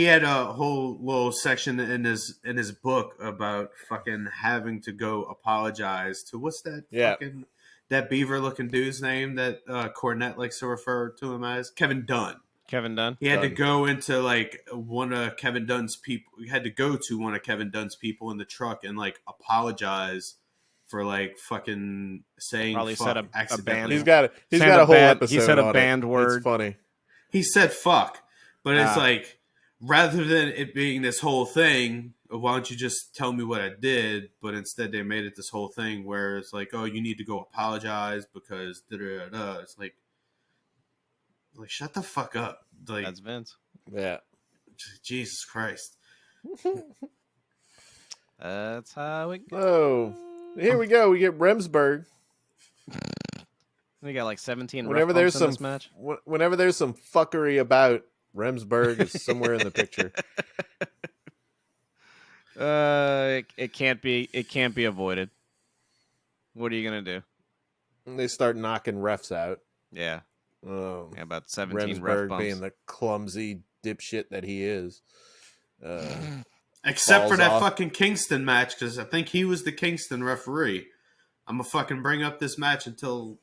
had a whole little section in his book about fucking having to go apologize to what's that fucking that beaver looking dude's name that Cornette likes to refer to him as? Kevin Dunn. Kevin Dunn. He had to go into like one of Kevin Dunn's people. He had to go to one of Kevin Dunn's people in the truck and like apologize for like fucking saying probably fuck said a band. He's got a whole episode. He said a on banned word. It's funny. He said fuck, but it's like, rather than it being this whole thing, why don't you just tell me what I did? But instead they made it this whole thing where it's like, oh, you need to go apologize because da-da-da-da. It's like shut the fuck up. Like, that's Vince. Yeah. Jesus Christ. That's how it goes. Oh, here we go. We get Remsburg. We got like 17 whenever there's some match. Whenever there's some fuckery about, Remsburg is somewhere in the picture. It can't be avoided. What are you gonna do? They start knocking refs out. Yeah. About 17 Remsburg ref bumps. being the clumsy dipshit that he is. Except for that fucking Kingston match, because I think he was the Kingston referee. I'm gonna fucking bring up this match until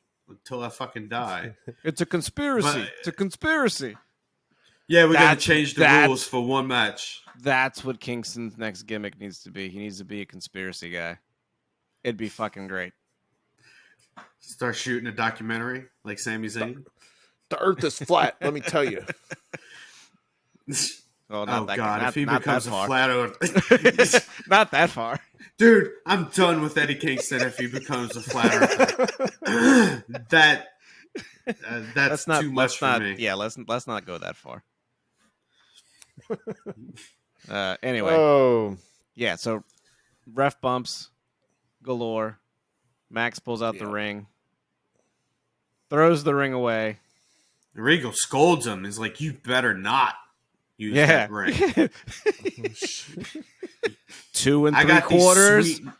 I fucking die. It's a conspiracy. It's a conspiracy. Yeah, we got to change the rules for one match. That's what Kingston's next gimmick needs to be. He needs to be a conspiracy guy. It'd be fucking great. Start shooting a documentary like Sami Zayn. The earth is flat, let me tell you. Well, not Oh that, God! not, If he not becomes that a far. flat earth, Not that far. dude, I'm done with Eddie Kingston. If he becomes a flat earther, that's too much for me. Yeah, let's not go that far. Anyway. Oh. Yeah, so ref bumps galore. Max pulls out the ring, throws the ring away. Regal scolds him. He's like, "You better not use that ring." 2 3/4.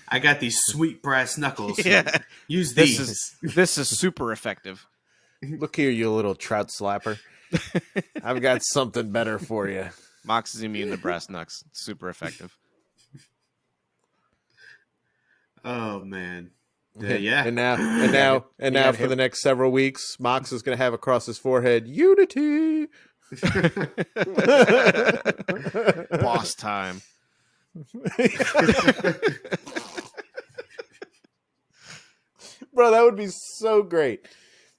I got these sweet brass knuckles. Yeah. Use these. This is super effective. Look here, you little trout slapper. I've got something better for you. Mox is immune to brass knucks. Super effective. Oh man. Yeah. And now for the next several weeks, Mox is going to have across his forehead, Unity. Boss time. Bro, that would be so great.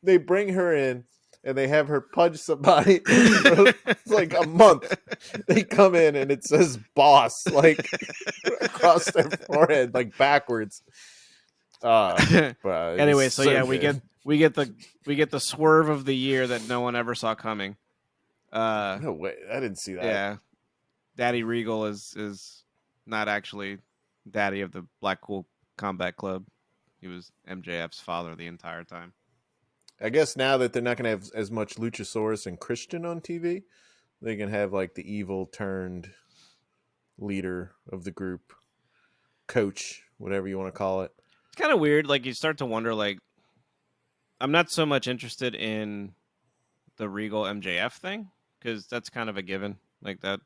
They bring her in and they have her punch somebody for like a month. They come in and it says boss like across their forehead, like backwards. Anyway, so yeah, good. we get the swerve of the year that no one ever saw coming. No way, I didn't see that. Yeah, Daddy Regal is not actually daddy of the Blackpool Combat Club. He was MJF's father the entire time. I guess now that they're not going to have as much Luchasaurus and Christian on TV, they can have like the evil turned leader of the group, coach, whatever you want to call it. It's kind of weird. Like you start to wonder. Like, I'm not so much interested in the Regal MJF thing because that's kind of a given. Like that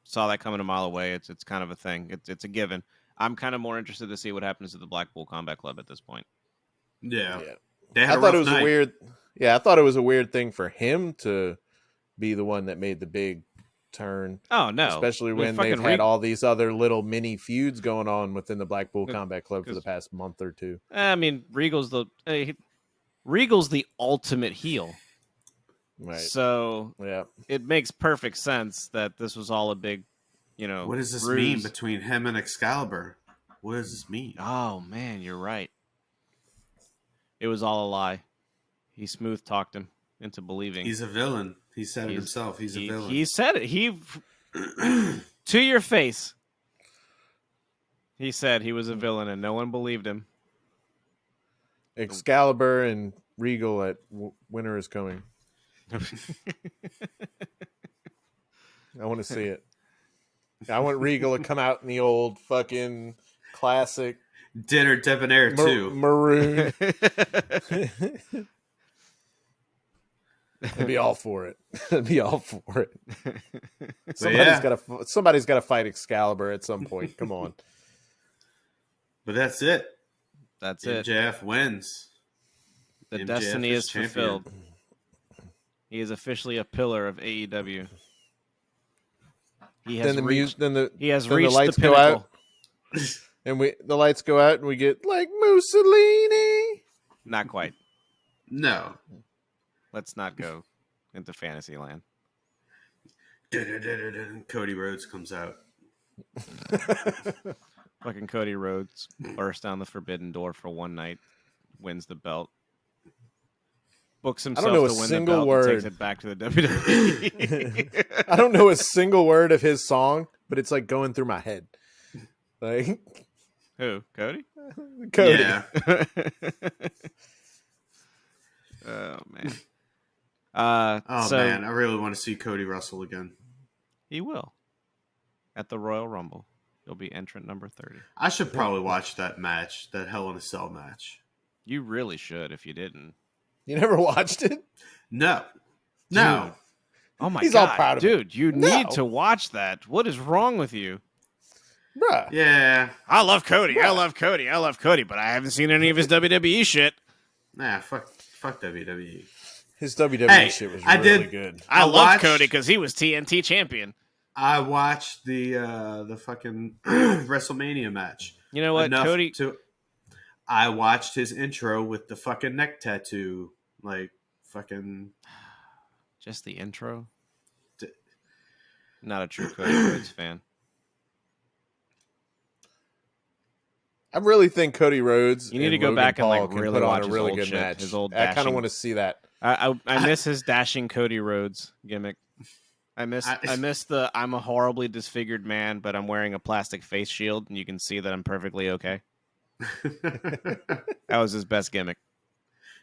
saw that coming a mile away. It's kind of a thing. It's a given. I'm kind of more interested to see what happens to the Blackpool Combat Club at this point. Yeah. I thought it was a weird. Yeah, I thought it was a weird thing for him to be the one that made the big turn. Oh no! Especially when they've had all these other little mini feuds going on within the Blackpool Combat Club for the past month or two. I mean, Regal's the ultimate heel. Right. So yeah, it makes perfect sense that this was all a big, What does this ruse. mean between him and Excalibur? What does this mean? Oh man, you're right. It was all a lie. He smooth talked him into believing he's a villain. He said it himself. He's a villain. He said it. He to your face. He said he was a villain, and no one believed him. Excalibur and Regal at Winter is Coming. I want to see it. I want Regal to come out in the old fucking classic Dinner Debonair too. Maroon. I'd be all for it. I'd be all for it. Somebody's got to fight Excalibur at some point. Come on. But that's it. That's it. MJF wins. The MJF destiny is fulfilled. He is officially a pillar of AEW. He has reached the lights pinnacle. Go out, and the lights go out, and we get like Mussolini. Not quite. No. Let's not go into fantasy land. Cody Rhodes comes out. Fucking Cody Rhodes bursts down the forbidden door for one night, wins the belt, books himself to win the belt, and takes it back to the WWE. I don't know a single word of his song, but it's like going through my head. Like who? Cody? Cody. Yeah. Oh man. Man, I really want to see Cody wrestle again. He will. At the Royal Rumble. He'll be entrant number 30. I should probably watch that match, that Hell in a Cell match. You really should if you didn't. You never watched it? No. Dude. No. Oh my He's God. all proud of Dude, it. you need to watch that. What is wrong with you? Bruh. Yeah. I love Cody. I love Cody, but I haven't seen any of his WWE shit. Nah, fuck WWE. His WWE shit was really good. I love Cody because he was TNT champion. I watched the fucking WrestleMania match. You know what, Cody? I watched his intro with the fucking neck tattoo, like fucking. Just the intro. Not a true Cody Rhodes fan. I really think Cody Rhodes. You need to and go Logan back and Paul like can really put on watch a his really old good shit. match. His old I kind of dashing. want to see that. I miss his dashing Cody Rhodes gimmick. I miss the I'm a horribly disfigured man, but I'm wearing a plastic face shield, and you can see that I'm perfectly okay. That was his best gimmick.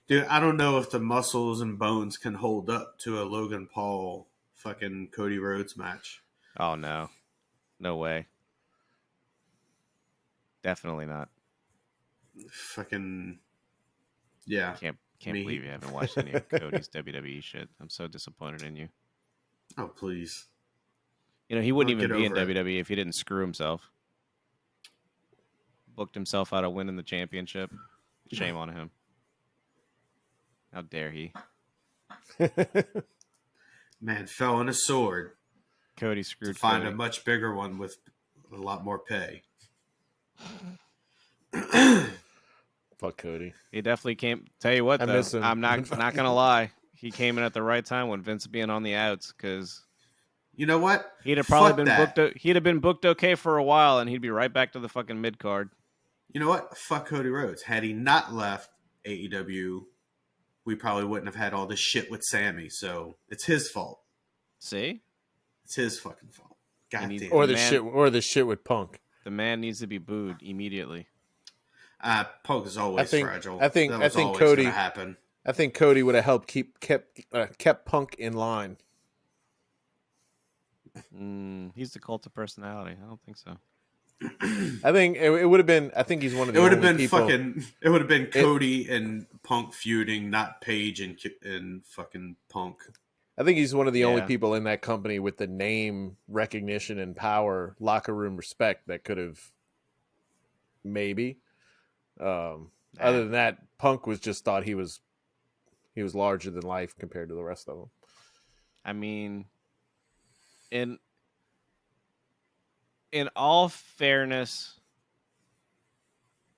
Dude, I don't know if the muscles and bones can hold up to a Logan Paul fucking Cody Rhodes match. Oh no. No way. Definitely not. Fucking yeah. Can't believe you haven't watched any of Cody's WWE shit. I'm so disappointed in you. Oh please. You know, he wouldn't even be in over it. WWE if he didn't screw himself. Booked himself out of winning the championship. Shame on him. How dare he? Man, fell on a sword. Cody screwed to find Cody. a much bigger one with a lot more pay. Fuck Cody. He definitely came. Tell you what, though, miss him. I'm not gonna lie. He came in at the right time when Vince being on the outs, because you know what? He'd have probably been that. booked. He'd have been booked okay for a while, and he'd be right back to the fucking mid card. You know what? Fuck Cody Rhodes. Had he not left AEW, we probably wouldn't have had all this shit with Sammy. So it's his fault. See, it's his fucking fault. God damn. Or the shit with Punk. The man needs to be booed immediately. Punk is always fragile. I think Cody. Happen. I think Cody would have helped kept Punk in line. He's the cult of personality. I don't think so. I think it would have been. I think he's one of the. It would have been people, fucking. It would have been Cody and Punk feuding, not Paige and fucking Punk. I think he's one of the only people in that company with the name recognition and power, locker room respect that could have. Maybe. Other than that, Punk was just thought he was larger than life compared to the rest of them. I mean, in all fairness,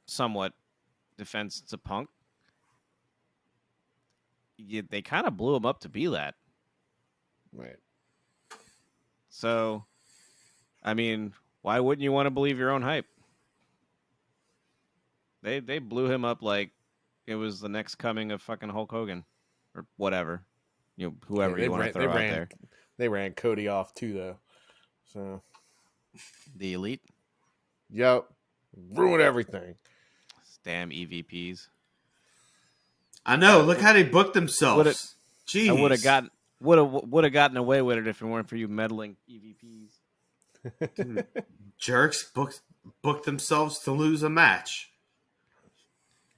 somewhat defense to Punk, they kind of blew him up to be that. Right. So, I mean, why wouldn't you want to believe your own hype? They blew him up like it was the next coming of fucking Hulk Hogan or whatever. You know, whoever you want to throw out there. They ran Cody off too, though. So the Elite? Yep. Ruined everything. Damn EVPs. I know. Look how they booked themselves. Jeez. I would have gotten away with it if it weren't for you meddling EVPs. Jerks booked themselves to lose a match.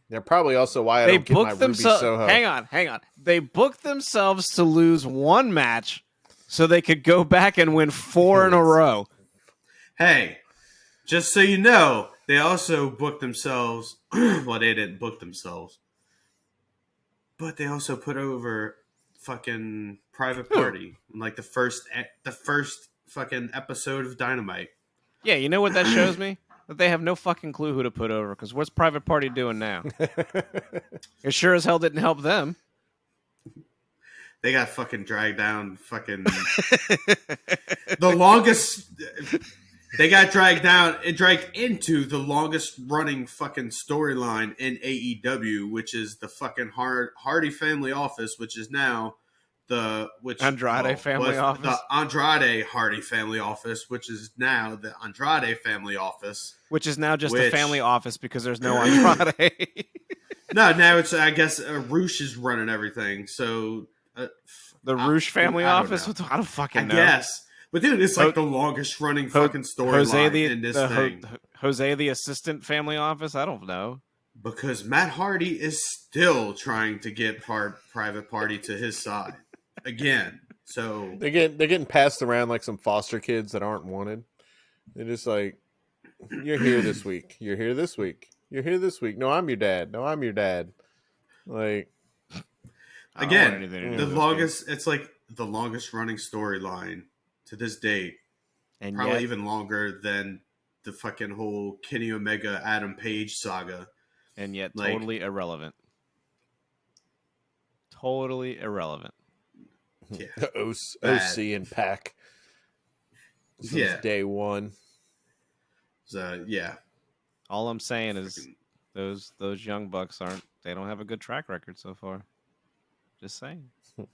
They're probably also why I don't get my Ruby Soho. Hang on. They booked themselves to lose one match so they could go back and win 4 in a row. Hey, just so you know, they also booked themselves. Well, they didn't book themselves. But they also put over fucking Private Party in like the first fucking episode of Dynamite. Yeah, you know what that shows me? That they have no fucking clue who to put over, because what's Private Party doing now? It sure as hell didn't help them. They got fucking dragged down fucking the longest they got dragged into the longest running fucking storyline in AEW, which is the fucking Hardy family office, which is now Andrade family office. The Andrade Hardy family office, which is now the Andrade family office. Which is now just a family office because there's no Andrade. No, now it's, I guess, Roosh is running everything. So the Roosh family office? I don't fucking know. I guess. But dude, it's like the longest running fucking storyline in this thing. Jose the assistant family office? I don't know. Because Matt Hardy is still trying to get Private Party to his side. Again. So they're getting passed around like some foster kids that aren't wanted. They're just like, you're here this week. You're here this week. You're here this week. No, I'm your dad. No, I'm your dad. Like, again, it's like the longest running storyline to this date. And probably even longer than the fucking whole Kenny Omega Adam Page saga. And yet totally irrelevant. Totally irrelevant. Yeah. OC and Pac. since day one. So yeah. All I'm saying is those young bucks they don't have a good track record so far. Just saying. That's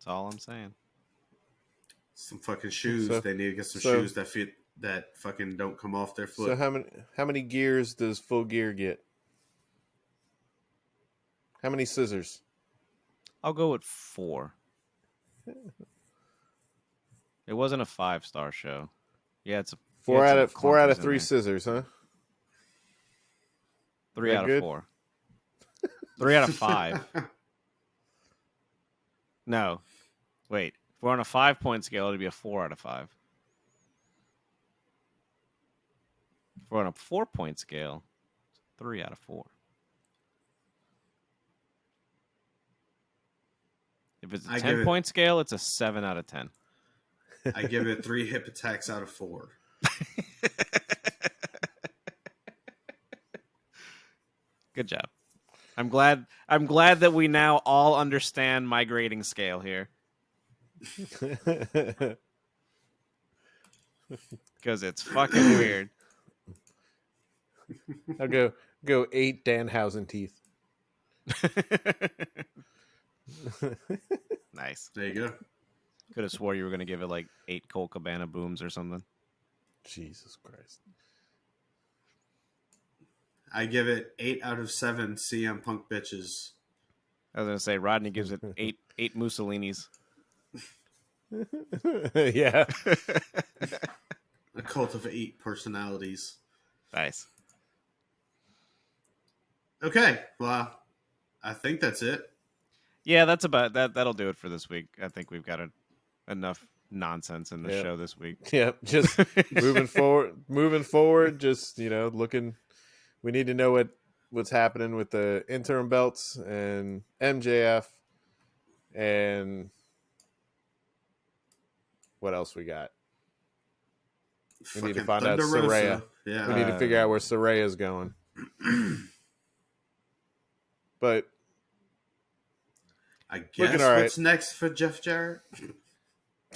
all I'm saying. Some fucking shoes. They need to get some shoes that fit, that fucking don't come off their foot. So how many gears does Full Gear get? How many scissors? I'll go with 4. It wasn't a 5-star show. Yeah, it's a 4 out of 3 scissors, huh? 3 out of 4. 3 out of 5. No, wait. If we're on a 5-point scale, it'd be a 4 out of 5. If we're on a 4-point scale, it's 3 out of 4. If it's a 10-point scale, it's a 7 out of 10. I give it 3 hip attacks out of 4. Good job. I'm glad that we now all understand my grading scale here. Because it's fucking weird. I'll go 8 Danhausen teeth. Nice. There you go. Could have swore you were going to give it like 8 Colt Cabana booms or something. Jesus Christ. I give it 8 out of 7 CM Punk bitches. I was going to say, Rodney gives it 8 Mussolinis. Yeah. A cult of 8 personalities. Nice. Okay. Well, I think that's it. Yeah, that's about that. That'll do it for this week. I think we've got enough nonsense in the show this week. Yep. Just moving forward. Just looking. We need to know what's happening with the interim belts and MJF, and what else we got. We need to find out Saraya. Yeah. We need to figure out where Saraya's going. But I guess what's next for Jeff Jarrett?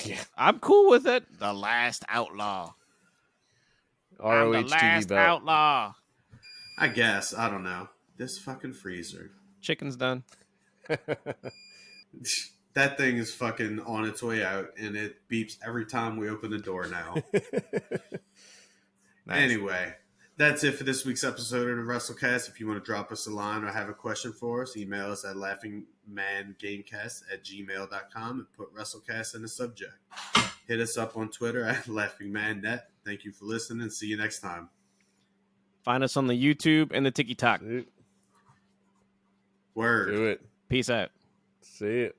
Yeah, I'm cool with it. The Last Outlaw. ROH I'm the last TV belt. outlaw. I guess. I don't know. This fucking freezer. Chicken's done. That thing is fucking on its way out, and it beeps every time we open the door now. Nice. Anyway, that's it for this week's episode of the Wrestlecast. If you want to drop us a line or have a question for us, email us at laughingmangamecast@gmail.com and put Wrestlecast in the subject. Hit us up on Twitter at laughingmannet. Thank you for listening. See you next time. Find us on the YouTube and the TikTok. Word. Do it. Peace out. See it.